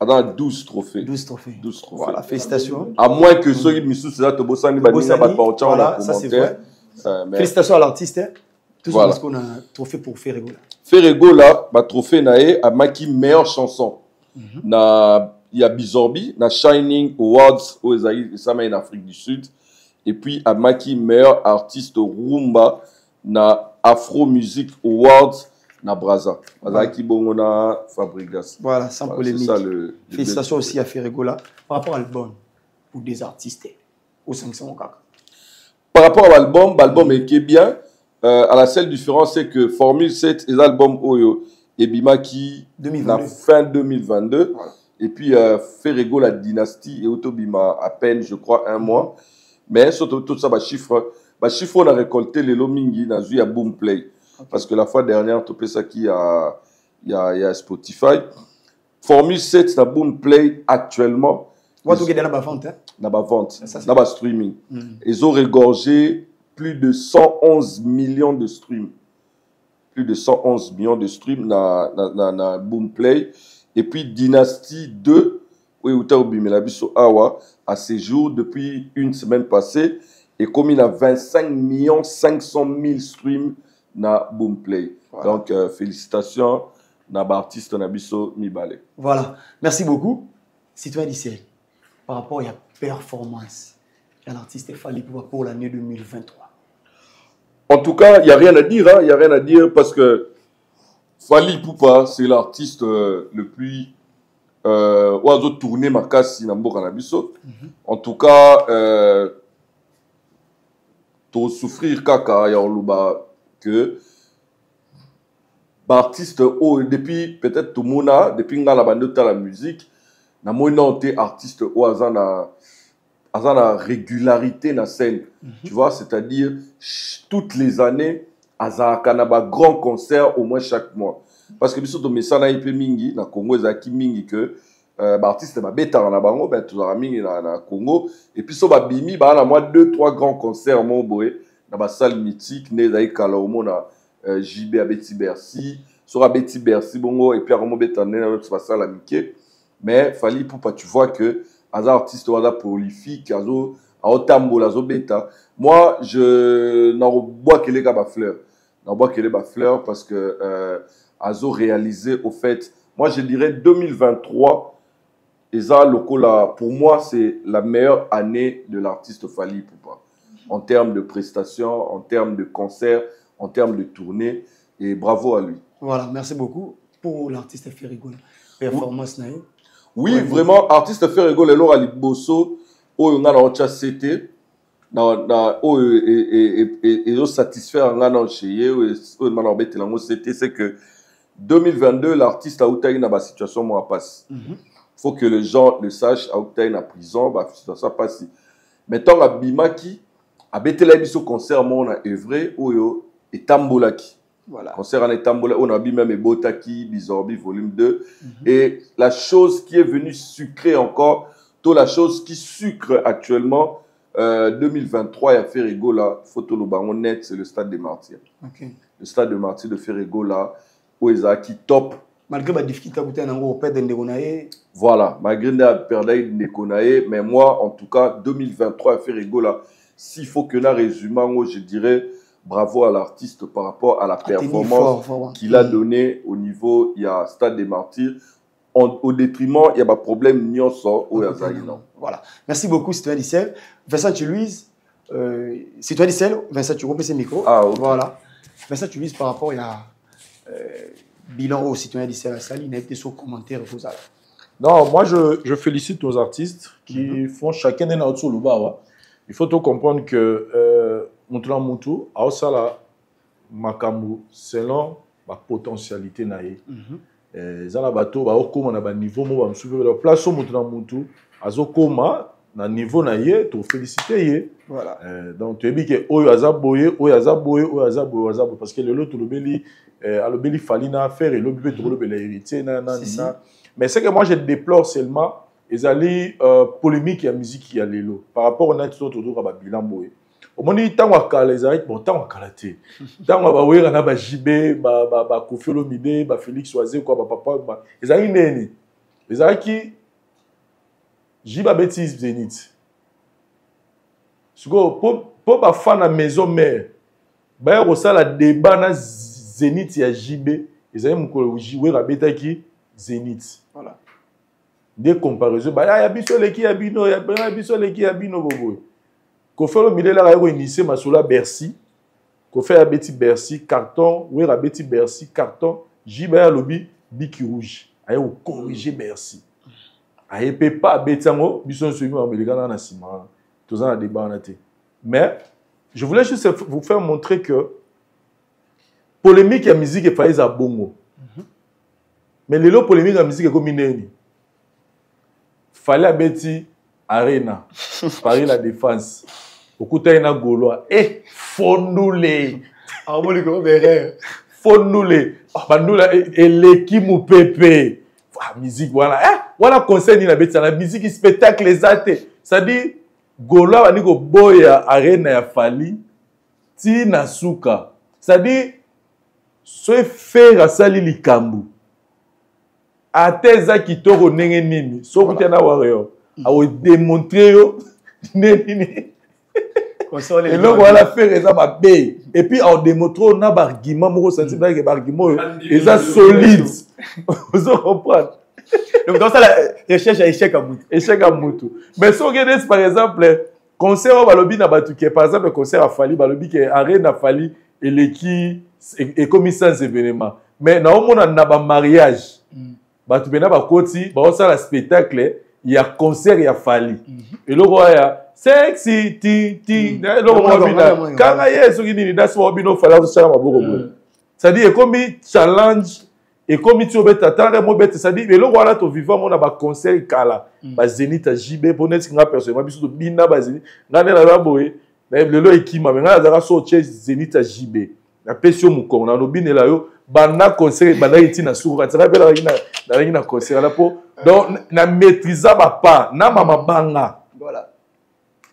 Azana 12 trophées. 12 trophées. 12 trophées. Voilà, félicitations. À moins que ceux qui sont là, Tobosani, voilà, ça c'est vrai. Félicitations à l'artiste. Tout voilà. Parce qu'on a un trophée pour Ferregola. Ferregola, ma trophée nae a maki meilleure chanson. Na il y a Bizorbi, na Shining Awards aux en Afrique du Sud. Et puis a maki meilleur artiste rumba na Afro Music Awards na Braza. Azaki Bongona Fabregas. Voilà, sans polémique. Ça, félicitations aussi à Ferregola. Par rapport à l'album, pour des artistes, au 500 par rapport à l'album est bien. À la seule différence, c'est que Formule 7 est l'album Oyo et Bimaki la fin 2022. Voilà. Et puis Ferrego, la dynastie, et Otobima à peine, je crois, un mois. Mais surtout tout ça, chiffre, on a récolté les Lomingi dans à Boomplay. Okay. Parce que la fois dernière, tu peux ça qui y a Spotify. Formule 7, c'est Boomplay actuellement. What tu as dans la vente? Dans la vente, dans le streaming. Ils ont régorgé plus de 111 millions de streams. Plus de 111 millions de streams dans Boomplay. Et puis Dynasty 2, où il a Awa à ses jours depuis une semaine passée. Et comme il a 25 500 000 streams dans Boomplay. Voilà. Donc, félicitations à l'artiste Nabiso Mibale. Voilà. Merci beaucoup. Citoyen d'Issel, par rapport à la performance de l'artiste Fally Ipupa pour l'année 2023. En tout cas, il n'y a rien à dire. Il n'y a rien à dire parce que Fally Ipupa, c'est l'artiste le plus oiseau tourné ma casse Nambo Nabiso. En tout cas, pour souffrir kaka yaoluba que artiste depuis peut-être tout le monde depuis nga la bande de la musique na moina artiste au azana régularité na scène. Tu vois, c'est-à-dire toutes les années azaka na ba grand concert au moins chaque mois parce que biso to mesana ipe mingi na Congo ezaki mingi que artiste ba beta na bango ben tout mingi na Congo et puis so ba bimi ba na moi 2-3 grands concerts mon boy na ba salle mythique né zaï kala au mona JB à Betty Bercy sur Betty Bercy bongo et puis à Romo Betané na ba salle amitié. Mais Fally Ipupa tu vois que as artiste wala prolifique azo a otambo la zo beta. Moi je n'en bois que les gars fleurs. N'en bois que les fleurs parce que azo réalisé au fait. Moi, je dirais 2023, Eza Lokola, pour moi, c'est la meilleure année de l'artiste Fally Ipupa. En termes de prestations, en termes de concerts, en termes de tournées. Et bravo à lui. Voilà, merci beaucoup pour l'artiste Ferrigo. Performance naïe. Oui, ouais, vraiment, artiste Ferrigo, le loro aliboso, o nga na ocha CT, et satisfaire nga na cheye, o na obete lango CT, c'est que 2022, l'artiste a eu une situation moins passe. Il faut que les gens le sachent, a eu une prison, ça passe. Maintenant, à Bimaki, a betela biso concert mon a œuvré oyo et tambolaki. Voilà. Concert en Etambola, on a vu même Botaki, Bizorbi, volume 2. Et la chose qui est venue sucrer encore, toute la chose qui sucre actuellement, 2023, il y a Ferrigo là, photo le baron net, c'est le stade des Martyrs. Okay. Le stade des Martyrs de Ferrigo là, où ils ont qui top. Malgré la difficulté à goûter un angle au père d'Endekonae. Voilà, malgré la perte d'Endekonae, mais moi, en tout cas, 2023, à Ferrigo là, s'il faut que là, résumant, je dirais, bravo à l'artiste par rapport à la performance qu'il a donnée au niveau, il y a Stade des Martyrs. Au détriment, il y a un problème nyonso au Yazaïno. Voilà. Merci beaucoup, Citoyen Dissel. Vincent Louise, Citoyen Dissel, Vincent, tu remets ses micros. Ah, okay. Voilà. Vincent Louise, par rapport à bilan au Citoyen Dissel à Sali, il a été sur commentaire. Non, moi, je félicite nos artistes qui font chacun un autre luba. Il faut tout comprendre que Moutoulan Moutou a aussi la makambu selon la potentialité naïe. Zala bateau ba okoma na ba niveau mo ba msuve la place au Moutoulan Moutou azokoma na niveau naïe to féliciter yé. Voilà. Donc tu dis que oyo azaboye parce que le lot le beli alobeli falina faire et l'objet de le héritier na. Mais c'est que moi je déplore seulement les alliés polémiques et musique qui a l'élo par rapport à notre autour à bilan boye. Au moment où tant à les arrêts bon tant à calaté tant à baouer na ba JB ba Kofi Olomide ba Félix Oisé quoi ba papa les arrêts neni les arrêts qui jiba bêtise Zénith pour ba fan à maison mère ba y a la débat na Zénith ya JB les arrêts mukolo jouer à bêta qui Zénith voilà des comparaisons bah ya biso leki ya bino ya biso leki ya bino bobo ko fait le milieu là il initié masula Bercy ko fait abeti Bercy carton oui abeti Bercy carton jiba lobby biki rouge ayo corriger Bercy aye peut pas betango biso semi américain na sima tous en débat en été mais je voulais juste vous faire montrer que polémique ya musique et faïza bongo mais les lots polémiques la musique est comme une fallait abeti Arena Paris la Défense okuta ina Gaulois et fondule fondule bandula et l'équipe ou pépé musique voilà conseil la beti la musique spectacle les athées ça dit Gaulois va niko boya Arena ya Fally ti na suka ça dit ce faire sali likambu ateza kitoko ndenge nini so kutana wareo a démontrer yo nini et là voilà faire eza mabe et puis on démontrer na argument moko sensible que argument eza solide vous comprenez donc dans ça la recherche à échec à mutu mais so regarde par exemple concert balobi na batuke par exemple concert à Fally balobi que Arena Fally et l'équipe et comme sans événement mais na omona na ba mariage batu bena ba koti ba osala spectacle il y a concert il y a Fally et le roi ya sexy ti le roi bina kanga yeso kini that's what bino Fally osala maboko boy ça dit comme challenge et comme tu obeta tanga mo beta ça dit le roi là to vivant mon ba concert kala ba Zénith à JB bonnet nga personnellement biso bina ba Zénith ngane la boy le lo ekima nga za so che Zénith à JB na pesio mukongo na lobine la yo bana concert bana itina soura tu rappelles na concert là pour donc na maîtriser pas na mama banga voilà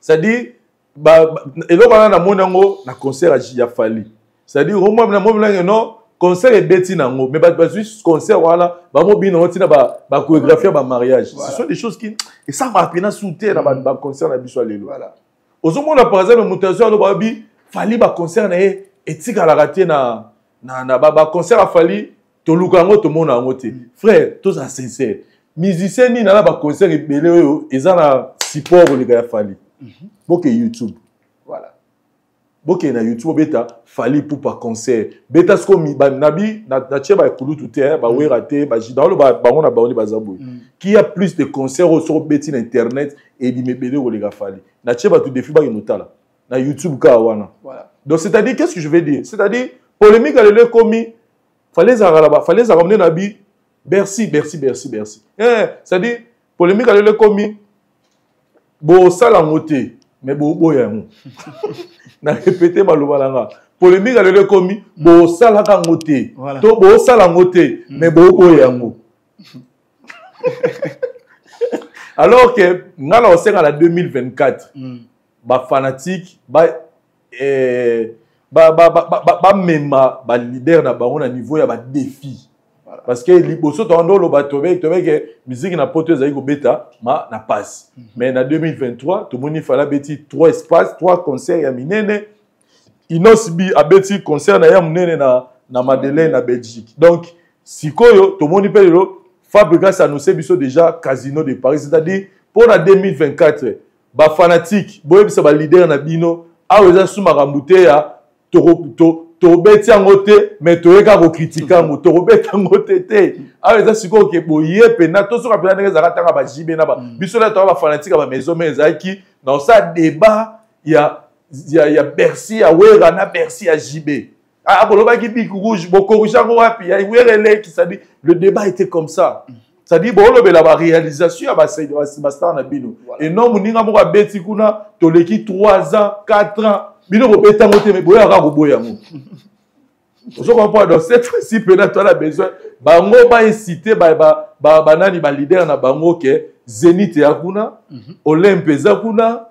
ça dit et là bana na monango na concert à Fally ça dit au moins na monango non concert et beti nango mais ba juste concert voilà ba mobine on tina ba chorégraphie ba mariage ce sont des choses qui et ça va peine souter na ba concert na biso lelo voilà ozomona par exemple mutation lo ba bi Fally ba concert na etika la raté na ba concert à Fally toluka ngo to mona ngo te frère tous à sincère musicien ni na ba concert ebele eza na support le gars fali boke YouTube Voilà. boke na YouTube beta fali pour pas concert beta sko mi ba nabi na cheba ekulu tout te ba wera te ba jidalo ba on a ba on bazabo qui a plus de concerts sur beti na internet et di mebele ko le gars fali na cheba tout défi ba inotala na YouTube ka wana. Voilà. Donc c'est-à-dire qu'est-ce que je veux dire? C'est-à-dire polémique à le commis fallait ramener nabi Bercy. C'est-à-dire polémique à le commis bo sala ngote mais bo boyango. Na répéter balobalanga. Polémique à le commis bo sala ka ngote. To bo sala ngote mais bo boyango. Alors que ngala on sait en 2024 ba fanatique mema ba leader na bango na niveau ya ba défi parce que liboso to ndolo ba tobe que musique na poto ezali ko beta na passe mais na 2023 to moni fala beti 3 espaces 3 concerts ya minene inosbi abeti concert na ya minene na Madeleine na Belgique donc sikoyo to moni pelelo Fabregas annoncé biso déjà Casino de Paris c'est-à-dire pour la 2024 ba fanatique boyebisa ba leader na bino aweza suma rambuté ya to beti angote mais to eka ko critiquer ngo to beti angote te aweza siko ke boye pena to so kapela ndenge za tanga ba jibe na ba biso la to ba fanatique ba maison mais ezaki dans ça débat ya Bercy ya wera na Bercy ya jibe boloba ki bic rouge bokorusha ko wapi ya werele qui ça dit le débat était comme ça. Ça dit bon la réalisation ba star na bino et non muninga mo beti kuna to leki 3 ans 4 ans bino ko beta ngote me boya ka ko boya mo je comprends donc cette fois-ci peut-être tu as besoin bango ba inciter ba nani ba leader na bango ke Zenith ya kuna Olympe za kuna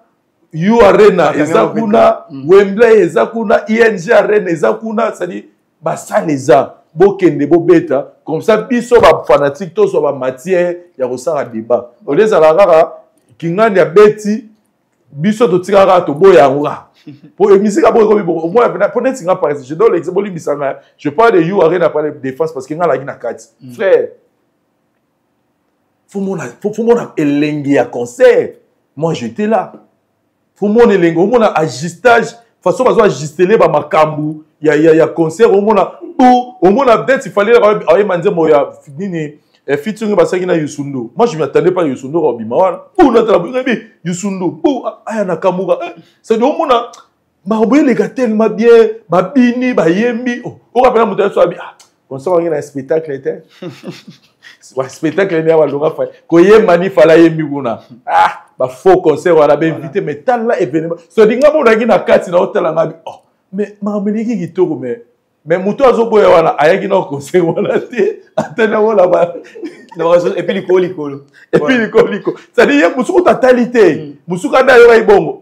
U Arena eza kuna Wembley eza kuna ING Arena eza kuna ça dit ba saleza bokende bobeta comme ça biso ba fanatique to so ba matière ya kosala débat oleza la rara kingani ya beti biso to tikara to boya ngwa pour musique abo ko bibo moi peut-être singa par exemple je donne l'exemple limisanga je parle de You Arena par défense parce que ngala gina kati frère faut mon elengi à concert moi j'étais là faut mon elengi au mona ajustage façon bazo ajuster ba makambu ya concert au mona peut-être il fallait avoir mandé moya nini featuring basaki na Yusundo. Moi je m'attendais pas Yusundo au Bimawan. Ou notre Yusundo. Ou aya Nakamura. C'est au mona ba oboye les gars tellement bien, ba bini, ba yembi. On rappelle mon so abi. Concert on a un spectacle était. Ouais spectacle ni wa longa fa. Ko yemani fala yembi kuna. Ba faux concert on a bien invité mais tal là événement. So dinga mo na na kati na hotel ngabi. Oh mais ma meliki kitoko mais muto azoboya wana ayaki na concert wana te atana wala ba et puis liko ça dit musuku totalité musuka da yo ibongo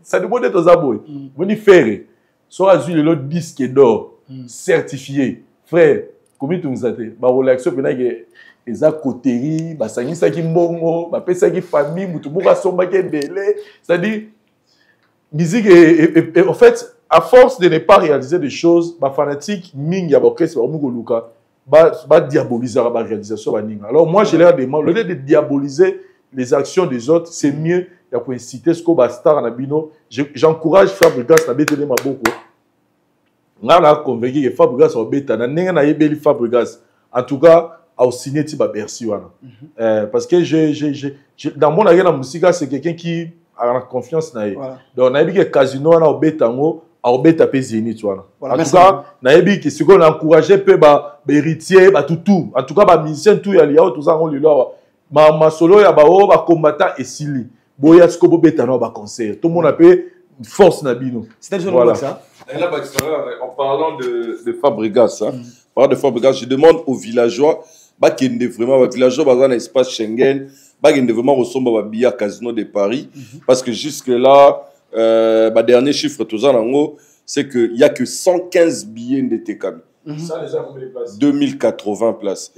ça demande to zaboy boni faire so azui le disque d'or certifié frère comment tu nous te ba relaxo pena ke eza coterie ba sangisa ki mbongo ba pesa ki famille mutu buka somba ke belé ça dit musique et en fait à force de ne pas réaliser des choses, les fanatiques, ming ya orchestre, ba diaboliser la réalisation. Alors moi, je leur demande, au lieu de diaboliser les actions des autres, c'est mieux pour inciter ce qu'on va star na bino. J'encourage Fabregas na betele maboko. Nga la convaincu que Fabregas va beta na nenga na yebeli Fabregas. En tout cas, au signer tiba Bercy wana. Parce que dans mon agenda musique, c'est quelqu'un qui a la confiance na. Donc na yebi que Casino na au betango Arbet tapé Zénith voilà. En tout cas, naebi que ce qu'on a encouragé peu ba héritier ba tout. En tout cas ba musicien tout ya liao tout ça on le là. Ma solo ya ba o ba combattant et sili. Boya ce ko beta no ba concert. Tout le monde a peu force na bino. C'est voilà ça. Et là en parlant de Fabregas parlant de Fabregas, je demande aux villageois ba kende vraiment ba villageois ba dans espace Schengen, ba kende vraiment ressemble ba Bia Casino de Paris parce que jusque là dernier chiffre c'est qu'il n'y a que 115 billets de TKM. Ça, déjà, combien de places 2080 places.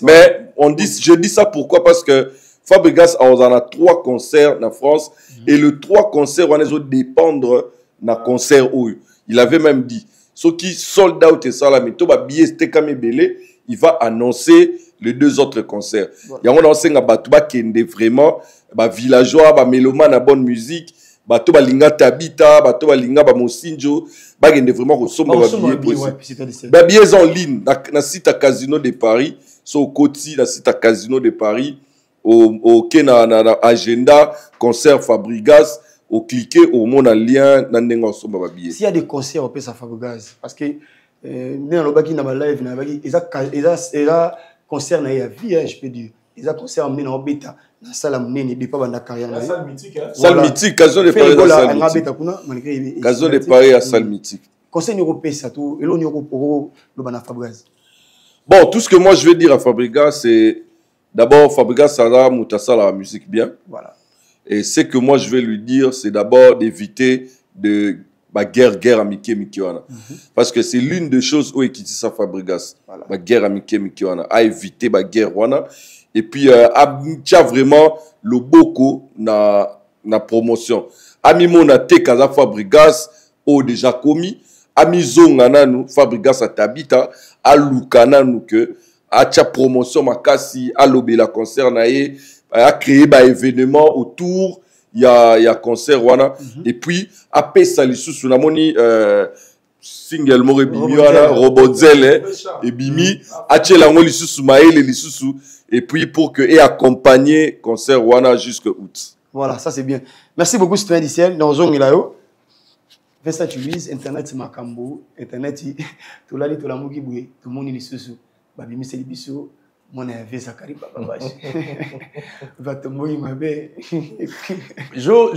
Mais je dis ça pourquoi? Parce que Fabregas a 3 concerts en France et le 3 concerts on les dépendre d'un concert où il avait même dit ceux qui sold out et ça là mais to ba billet c'était comme belé il va annoncer les 2 autres concerts. Il y a un ancien Batuba qui est vraiment villageois, mélomane à bonne musique, Batuba linga tabita, Batuba linga mosinjo, il est vraiment ressemble à billets en ligne, dans le site à Casino de Paris, sur le côté, dans le site à Casino de Paris, au agenda, concert Fabregas, au cliquer, au monde en lien, dans le billet. S'il y a des concerts au PSA Fabregas, parce que dans le live, il y a concert na ya vie, je peux dire. Ils ont concert amené dans bêta. Dans salle amené ne pas dans la carrière. La salle mythique. Salle mythique, Casino de Paris à salle mythique. Casino de Paris à salle mythique. Concert européen ça tout et l'on Euro le bana Fabregas. Bon, tout ce que moi je vais dire à Fabregas c'est d'abord Fabregas ça a moutassa la musique bien. Voilà. Et ce que moi je vais lui dire c'est d'abord d'éviter de guerre à Mickey Mikiwana. Parce que c'est l'une des choses où équité ça Fabregas. La guerre à Mickey Mikiwana. À éviter la guerre wana. Et puis, à vraiment le boko na promotion. Ami mona te kaza Fabregas au déjà commis. Ami zongana nous Fabregas à tabita. A lukana nous que. A tcha promotion makasi. A lobé la concert nae. A créé ba événement autour. Il y a concert wana et puis après ça les sous la moni single more bimi wana Robodzel et bimi achela ngo les sous maël les sous et puis pour que et accompagner concert wana jusque août. Voilà, ça c'est bien. Merci beaucoup citoyen d'Iciel dans zone là yo. Fais ça tu lis internet makambo internet tout là tout la moki boué tout le monde les sous ba bimi c'est biso mon avait Zakari Baba va te mouiller ma belle. Jour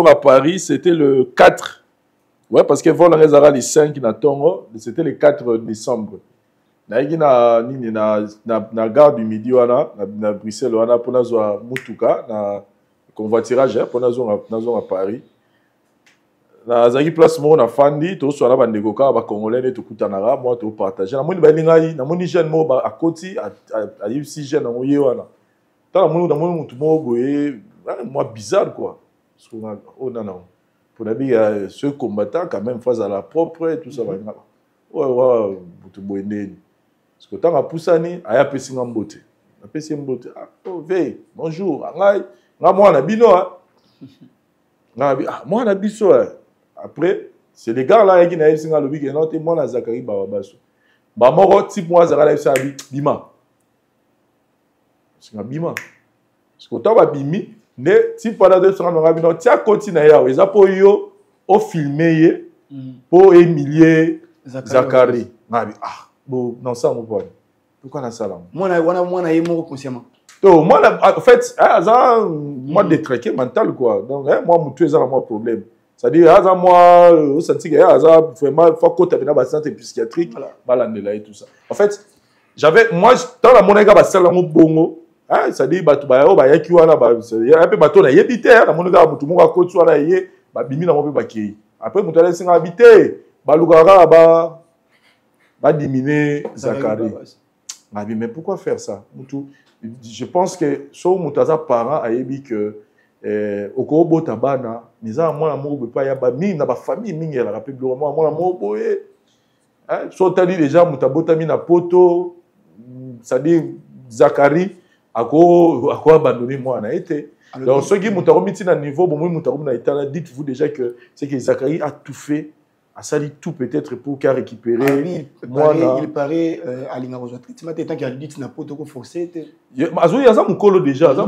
à Paris, c'était le 4. Ouais, parce que vol réserva les 5 na Tongo, c'était le 4 décembre. Na gare du Midi wana na Bruxelles wana pour na zo mutuka na convoiturage pour na zo à Paris. Na zaki place mo na fandi to so na bandeko ka ba congolais to kutanara moi to partager na moni ba lingai na moni jeune mo ba akoti a si jeune na moye wana ta na moni mutu mo boye moi bizarre quoi parce que on non pour la vie ce combattant quand même face à la propre et tout ça ba ouais mutu boye ndeni parce que tant a poussani aya pesi ngambote na pesi mbote oh ve bonjour ngai moi na bino moi na biso après, c'est les gars là qui n'ont pas le week-end, non, moi la Zakari Bababasso. Bah moi type moi Zakari ça bima. C'est un bima. Parce que toi bimi, ne type pendant 2 semaines on a bien tiens continue là, ils a pour yo au filmer pour humilier Zakari. Bon non ça mon point. Pourquoi na ça là? Moi na yemo consciemment. Donc moi en fait, ça moi détraqué mental quoi. Donc moi mon tu es un problème. C'est-à-dire, moi, au senti que vraiment, il faut qu'on ait une santé psychiatrique, et tout ça. En fait, moi, dans la monnaie, bongo, c'est-à-dire, il y a un peu de bateau, il y a habité, la monnaie, tout le monde a côté, il y a bimi na mobe bakei. Après, il y a habité, balugara, diminuer Zakari. Mais pourquoi faire ça? Je pense que, sauf mon parent a dit que okobo tabana niza mwana moko pas ya ba mingi na ba famille mingi ya rappel mwana moko boye so tali déjà mutabota mina poto ça dit Zakari ako abandonner mwana été donc ceux qui mutaromiti na niveau bon mutaromi na état dites-vous déjà que c'est que Zakari a tout fait a sali tout peut-être pour qu'à récupérer il paraît à l'ingarozo traitement tant qu'il a dit na poto ko forcer azo ya za mukolo déjà za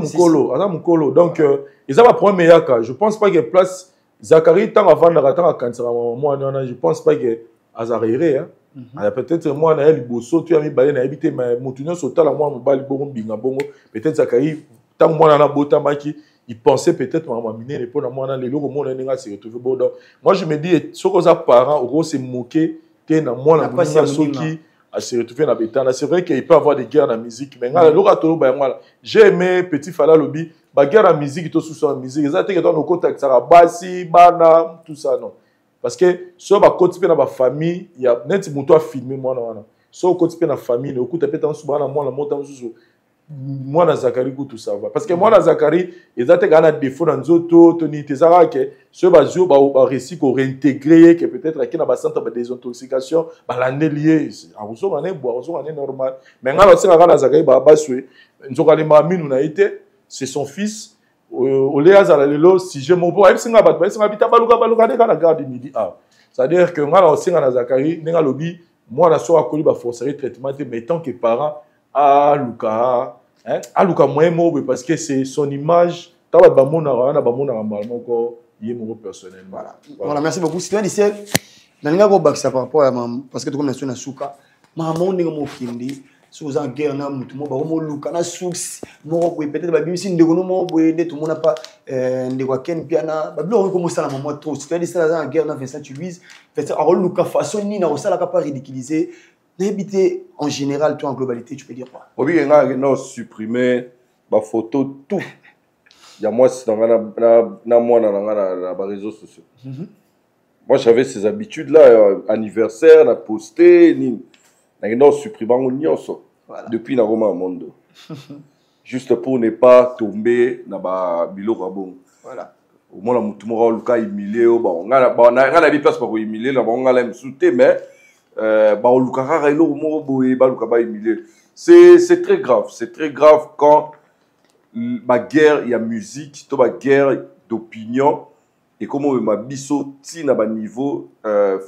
mukolo donc ils ont un problème yaka je pense pas que place Zakari tant avant de cancer moi je pense pas que azarire hein peut-être moi na liboso tu as mis balé na habité mais mutunyo sotala moi mobali bongo binga bongo peut-être Zakari tant moi na bota maki il pensait peut-être maman miner les pour moi dans les logos moi n'enga se retrouver bon donc moi je me dis ce que ça parents au gros c'est moquer que na moi na pas soki à se retrouver dans bétana c'est vrai qu'il peut avoir des guerres dans la musique mais ngala loka tolo ba moi j'ai aimé petit fala lobby ba guerre en musique to sous son musique ça que dans nos contacts ça basi bana tout ça non parce que so ba côté na ba famille il y a net muto a filmer moi na so côté na famille au coup peut-être en sous bana moi la montant sous moi na Zakari tout ça va parce que moi na Zakari ils ont un défaut dans zoto toni tezara que ce bazio ba réussi ko réintégrer que peut-être qui na ba centre de désintoxication ba l'année lié en reso année boire reso année normal mais ngala c'est na Zakari ba baswe nzokali maminu na été c'est son fils au léa za lelo si je mon boy singa ba singa bita baluka de la garde midi ah c'est-à-dire que ngala aussi na Zakari nenga lobi moi na so akoli ba forcerie traitement mais tant que parent à Luka, hein, à Luka moins mot parce que c'est son image. T'as pas de mon arana, encore mon personnel. Voilà, merci beaucoup. Si tu as dit ça, n'anga go back ça par rapport à parce que tu comme nation na suka, maman ndenge mo kindi, sous en guerre na mutu mo ba mo Luka na sous mo ko peut-être ba bimisi ndeko no mo boyede tout le monde n'a pas ndeko ken piana, ba blo ko mo sala maman trop. Si tu as dit ça en guerre na Vincent Louise, fait ça alors Luka façon ni na ça la pas ridiculiser. N'habiter en général, toi en globalité, tu peux dire quoi? Oui, il y a supprimer ma photo, tout. Il y a moi, c'est dans les réseaux sociaux. Moi, j'avais ces habitudes-là, anniversaire, na poster, il y a supprimer depuis la Roma Mondo. Juste pour ne pas tomber dans le bilo rabon. Voilà. Au moins, on a humilié, on a des places pour humilier, on a l'insulté, mais c'est très grave quand ma guerre il y a musique ma guerre d'opinion et comment ma biso tina ba niveau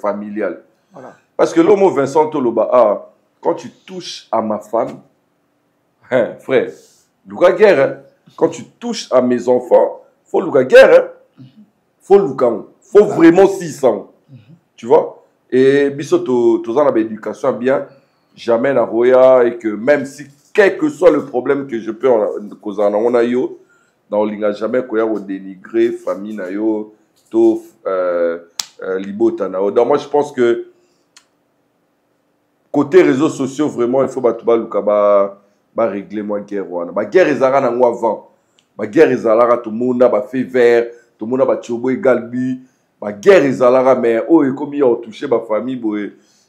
familial voilà. Parce que l'homme Vincent Toloba quand tu touches à ma femme hein, frère Luka guerre hein. Quand tu touches à mes enfants faut Luka guerre hein. Faut Luka faut vraiment 600 tu vois. Et biso tous en éducation bien jamais na roya et que même si quel que soit le problème que je peux causer on a yo dans l'inga jamais ko ya dénigrer famille na yo to libota na yo. Donc moi je pense que côté réseaux sociaux vraiment il faut batuba luka ba régler moi guerre wana ba guerre ezara na ngwa avant ba guerre ezara tout monde ba fait vert tout monde ba tchobo égalbi. Ma guerre est à mais oh et comme il a touché ma famille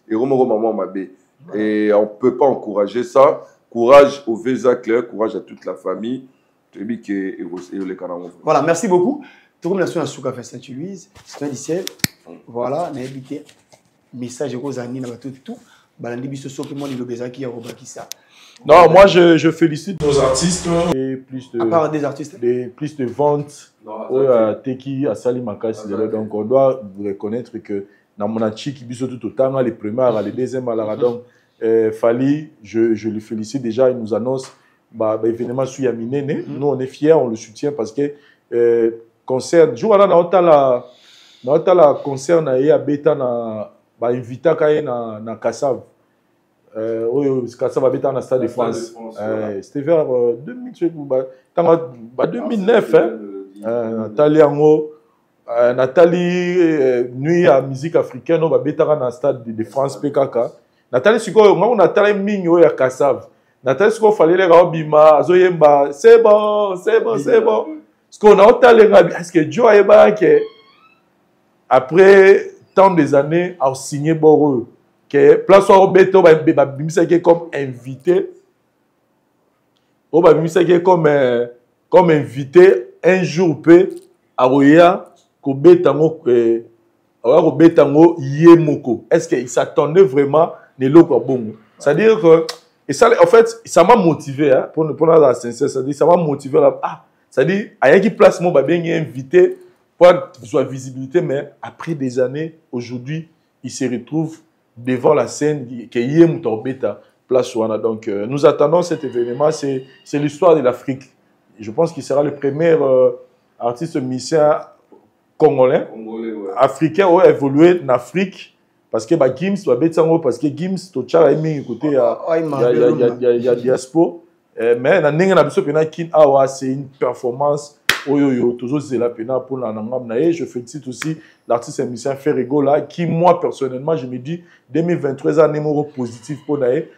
et maman ma bé et on peut pas encourager ça. Courage au Vesa Claire, courage à toute la famille. Voilà, merci beaucoup. Tout comme la soirée à Souka Saint-Louise, c'est un lycée. Voilà, on a évité message aux amis dans tout. Balandi biso soki moi le bezaki ya robakisa. Non, moi je félicite nos artistes et plus de à part des artistes plus de ventes Teki Asali Makasi donc on doit reconnaître que dans mon chiki biso tout autant les premières les deuxièmes à la donc Fali je le félicite déjà il nous annonce événement sur Yaminene nous on est fiers on le soutient parce que concert jour là na la concert na ya beta na invita kai na Kassav Kassav habita na Stade de France c'était vers 2009 Nathalie nuit à musique africaine on va beta na Stade de France PKK Nathalie siko moi Nathalie minyo ya Kassav Nathalie siko fallait les robima azoyemba c'est bon ce qu'on a est-ce que Joe ayeba que après tant des années à signer Boreux que place au béton comme invité comme invité un jour peut à Roya ko betango yemoko est-ce qu'il s'attendait vraiment ne loko bongo c'est-à-dire que et ça en fait ça m'a motivé hein, pour la sincère c'est-à-dire ça m'a motivé là c'est-à-dire à qui place mon bien invité pour soit visibilité mais après des années aujourd'hui il se retrouve devant la scène qui est Moutorbeta place Wana donc nous attendons cet événement c'est l'histoire de l'Afrique je pense qu'il sera le premier artiste musicien congolais africain qui a évolué en Afrique parce que Gims parce que Gims to tchala emi côté il y a diaspora mais na ninga na biso pena kin awa c'est une performance toujours c'est la pena pour la nangam na je félicite aussi l'artiste et musicien Ferrego là qui moi personnellement je me dis 2023 un numéro positif pour naé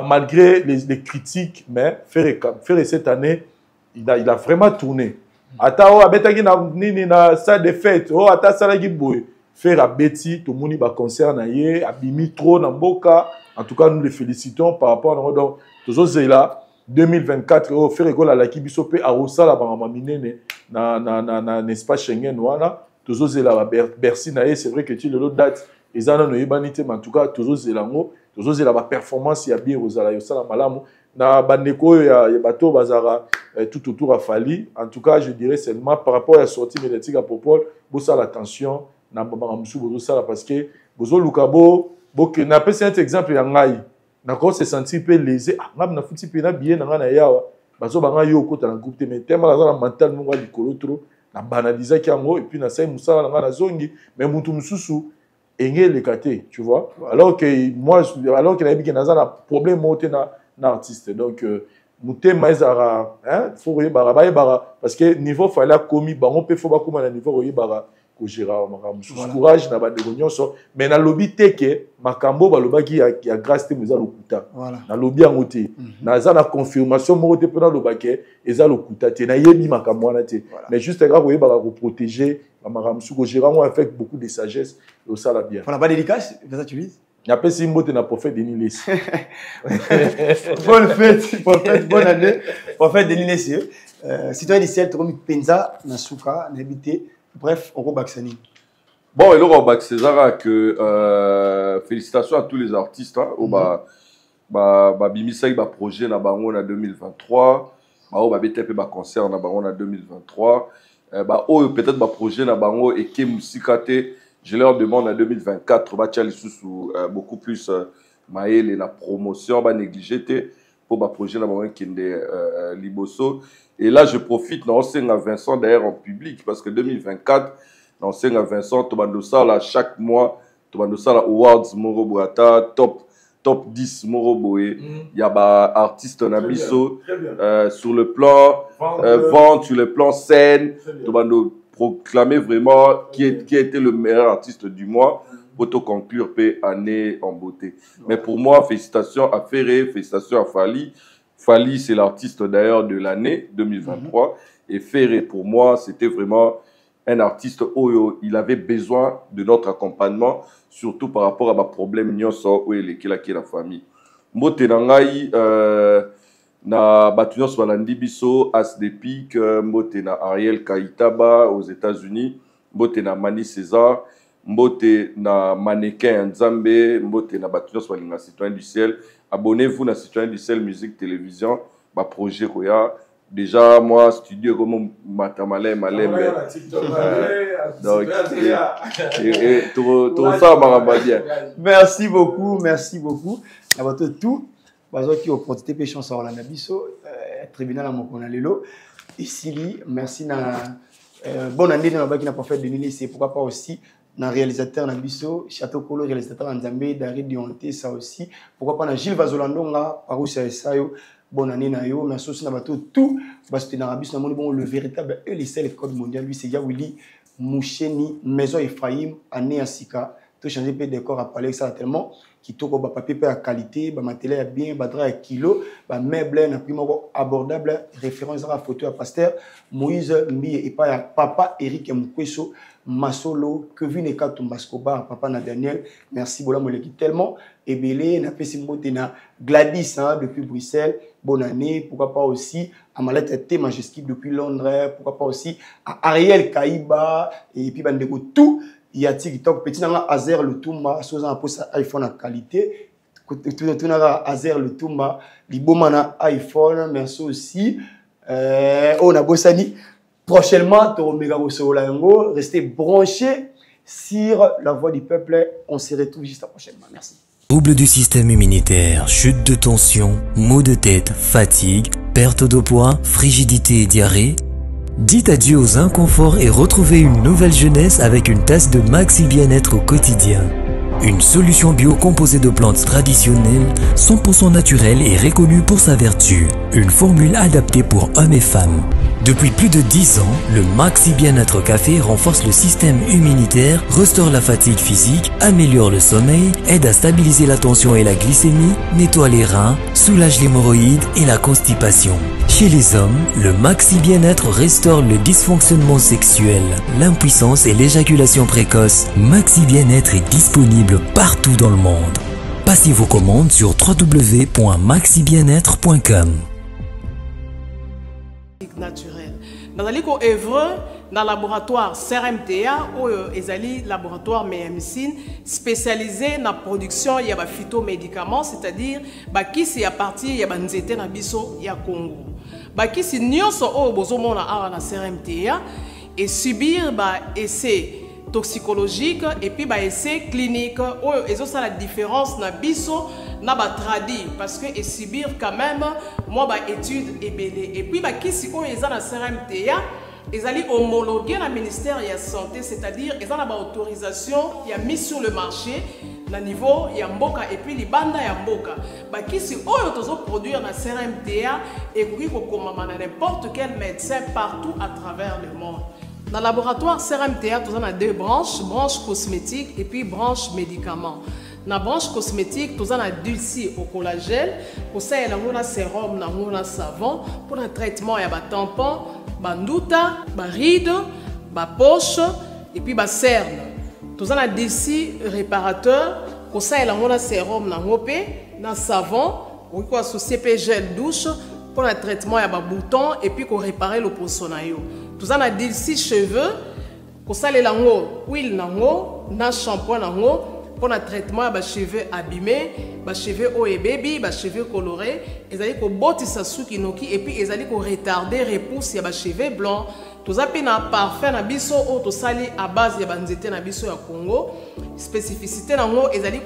malgré les critiques mais Ferré cette année il a vraiment tourné ata o abetaki na nini na salle de fête ata sala ki boy Ferré abeti to moni ba concert na ye abimi trop na mboka en tout cas nous les félicitons par rapport à donc toujours c'est là 2024 au faire école à la kibiso pe a osala ba maminene na n'est-ce pas Schengen wana tozo zela Bercy na c'est vrai que tu le date ezana no yibanité mais en tout cas tozo zela ngo tozo zela ba performance ya bien osala yosala malamu na bandeko ya bato bazara tout autour a Fali. En tout cas je dirais seulement par rapport à la sortie médiatique à Popol bossa l'attention na baba musu bozo sala parce que bozo lukabo boke na pesa un exemple ya ngai d'accord se sentir peu lésé ngam na futi pe na bien na ngana yawa bazo banga yo ko ta groupe mais tellement la mental mo ngali kolo trop na banaliser kiango et puis na sai musala na ngana zongi mais mutu mususu engé le kate tu vois alors que moi alors que na bi que na za problème monter na artiste donc muté maizara hein faut yebara bara parce que niveau fallait commis bango pe faut ba kuma na niveau yebara ko gérer makambo courage na bande nyonso mais na lobby teke makambo ba lobaki ya grâce te muza lokuta na lobby ngote na za na confirmation mo te pena lobake eza lokuta te na yebi makambo na te mais juste ga ko yebara ko protéger makambo ko gérer avec beaucoup de sagesse et ça la bien voilà pas dédicace ça tu dis. Il y a pas si mot de prophète Denis Less. Bonne fête, bonne année. Prophète Denis Less. Citoyen du ciel, comme Penza, Nasuka, Nabité. Bref, on va Baksani. Bon, et là, on va César que félicitations à tous les artistes. Bimisa il projet na bango na 2023. Ba BTP ba concert na bango na 2023. Peut-être ba projet na bango et ke musikate. Je leur demande en 2024, beaucoup plus maël et la promotion, négligé pour ma projet Liboso. Et là, je profite d'enseigner à Vincent d'ailleurs en public parce que 2024, d'enseigner à Vincent, là, chaque mois, là, Awards Moroboata, top 10 Moroboé. Il y a des artistes en abisso sur le plan vente, sur le plan scène, proclamer vraiment qui a été le meilleur artiste du mois pour te conclure année en beauté. Mais pour moi, félicitations à Ferré, félicitations à Fali. Fali, c'est l'artiste d'ailleurs de l'année 2023. Et Ferré, pour moi, c'était vraiment un artiste où il avait besoin de notre accompagnement, surtout par rapport à ma problème où il est la famille. Mbote nangai, na Batunos Balandi Biso, As de Pique, Mbote na Ariel Kaitaba aux États-Unis, Mbote na Mani César, Mbote na Mannequin Nzambe, Mbote na Batunos Balinga Citoyen du Ciel. Abonnez-vous na Citoyen du Ciel Musique Télévision, ba projet Roya. Déjà, moi, studio comme Matamale, Malem. Donc, tout ça, Marabadia. Merci beaucoup, merci beaucoup. D'abord, tout. Bazo qui opportunité pe chance à la Nabiso tribunal à Mokonalelo ici merci na bonne année na baki na prophète Denis Less pourquoi pas aussi na réalisateur Nabiso Château Kolo réalisateur Nzambe David Dionté ça aussi pourquoi pas na Gilles Vazolandonga Parousia Esayo bonne année na yo merci aussi na bato tout parce que na Nabiso na moni bon le véritable et les seuls code mondial lui c'est Yawili Moucheni Maison Ephraim année Asika tout changer peu décor à parler ça tellement qui tourne ba papier à qualité ba matériel bien ba drap à kilo ba meuble na prix abordable référence à photo à pasteur Moïse Mbi et pas papa Eric Mukweso Masolo Kevin et Katumbaskoba papa na Daniel merci bola moleki tellement et belé na pesi mbote na Gladys depuis Bruxelles bonne année pourquoi pas aussi à Malette T Majestic depuis Londres pourquoi pas aussi à Ariel Kaiba et puis bandeko tout il y a TikTok petit nanga Azer le Tumba soza un poste iPhone à qualité tout nanga Azer le Tumba libomana iPhone merci aussi on a bossani prochainement to méga bosolango restez branchés sur la voix du peuple on se retrouve juste prochainement merci. Troubles du système immunitaire, chute de tension, maux de tête, fatigue, perte de poids, frigidité et diarrhée. Dites adieu aux inconforts et retrouvez une nouvelle jeunesse avec une tasse de Maxi Bien-être au quotidien. Une solution bio composée de plantes traditionnelles, 100% naturelle et reconnue pour sa vertu. Une formule adaptée pour hommes et femmes. Depuis plus de 10 ans, le Maxi Bien-être Café renforce le système immunitaire, restaure la fatigue physique, améliore le sommeil, aide à stabiliser la tension et la glycémie, nettoie les reins, soulage l'hémorroïde et la constipation. Chez les hommes, le Maxi Bien-être restaure le dysfonctionnement sexuel, l'impuissance et l'éjaculation précoce. Maxi Bien-être est disponible partout dans le monde. Passez vos commandes sur www.maxibienêtre.com. naturel. Dans le œuvre dans le laboratoire CRMTA ou ezali laboratoire médecine spécialisé dans la production il y a phytomédicaments, c'est-à-dire qui c'est à partir il y a nzete na biso ya Congo. Qui c'est nyonso o bozomona awa na CRMTA et subir essai toxicologique et puis essai clinique ou ça la différence na biso na tradi parce que et subir quand même moi étude et belé et puis qui si on est dans la CRMTA ils allaient homologuer le ministère de la santé, c'est-à-dire ils ont l'autorisation il a mis sur le marché na niveau ya mboka et puis les bandes ya mboka qui si on peut produire na CRMTA et puis comme n'importe quel médecin partout à travers le monde. Dans le laboratoire CRMTA, nous avons deux branches, branche cosmétique et puis branche médicaments. Dans la branche cosmétique, nous avons dulci au collagène, pour ça, nous avons un sérum, nous avons un savon, pour le traitement, il y a un tampon, un douta, un ride, une poche et puis un cerne. Nous avons un dulci réparateur, pour ça, nous avons un sérum, nous avons un savon, pour associer gel douche, pour le traitement, il y a un bouton et puis pour réparer le poissonayo. Nous avons un dulci cheveux, pour ça, nous avons huile, un shampoing, pour le traitement des cheveux abîmés, des cheveux haut et baby, des cheveux colorés, ils allaient botter sa soukinoki et puis ils allaient retarder repousse des cheveux blancs. Tout ça un parfum na biso ou tout ça à base de banzete na biso ya Congo. Spécificité na ngo ils allaient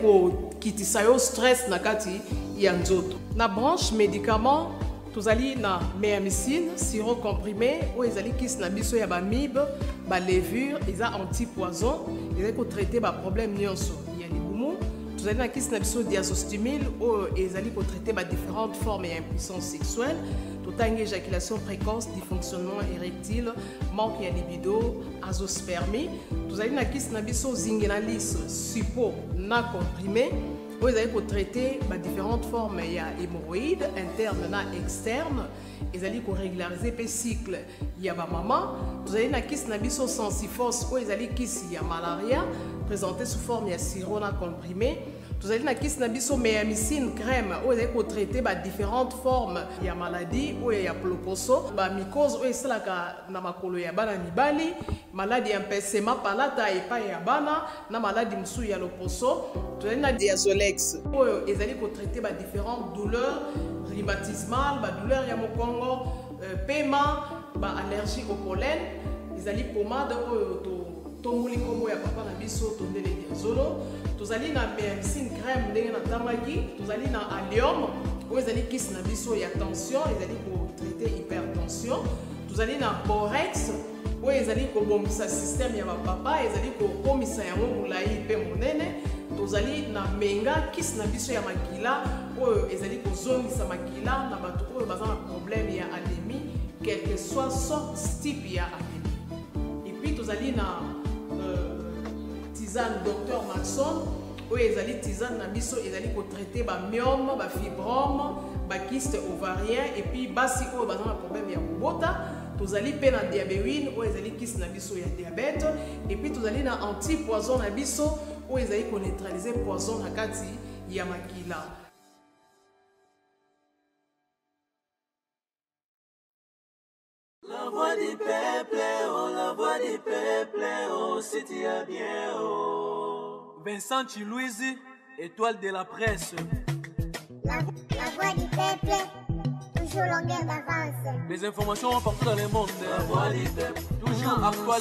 quitter ça stress na kati ya nzoto. Na branche médicaments tous allez na méamycine, sirop comprimé, ou ils allez kiss na biso ya ba mib, ba levure, ils a anti-poison, ils allez traiter ba problème nyonso. Il y a les boumou, tous allez na kiss na biso diazostimule, ou ils allez traiter ba différentes formes d'impuissance sexuelle, tout en éjaculation précoce, dysfonctionnement érectile, manque de libido, azospermie, tous allez na kiss na biso zingenalis, suppo na comprimé. Vous allez traiter différentes formes, il y a hémorroïdes internes et externes. Vous allez régulariser le cycle, il y a maman. Vous allez na sensiphos, vous allez il y a malaria, présenté sous forme de sirop comprimé. Vous allez na méamycine crème, vous allez traiter différentes formes, il y a maladie, il y a ploposo, mycose, il y a makolo ya bana mibali, maladie empesema palata et pas ya bana, na maladie msou ya loposo. Vous allez na diazolex, ils allez traiter différentes douleurs rhumatismales, douleurs ya mokongo, paiement, allergie au pollen, ils allez pommade tomuli kombo ya papa na biso tondele diazolo. Vous allez na médecine crème ndenge na tamaki, vous allez na allium, vous allez kiss na biso ya tension, ils allez traiter hypertension. Vous allez na borex, vous allez kobombisa système ya papa, ils allez komisa yango mulai pe monene. Vous allez na menga kiss na biso ya makila, ils allez kozongisa makila na bato oyo baza na problème ya anémie, quel que soit sorte type ya anémie. Et puis vous allez na tisane docteur Maxon, où ils allaient tisane na biso, ils allaient traiter ba myome, ba fibrome, ba kyste ovarien et puis basi où bazana problème ya bobota. Vous allez payer na diabéine, où ils allaient kyste na biso ya diabète et puis vous allez na anti-poison na biso, où ils allaient neutraliser poison na kati ya makila. La voix du peuple, oh, la voix du peuple, oh, si tu as bien, oh. Vincent Chilouizi, étoile de la presse. La voix du peuple, toujours longueur d'avance. Les informations partout dans le monde. La voix du peuple, toujours actualité.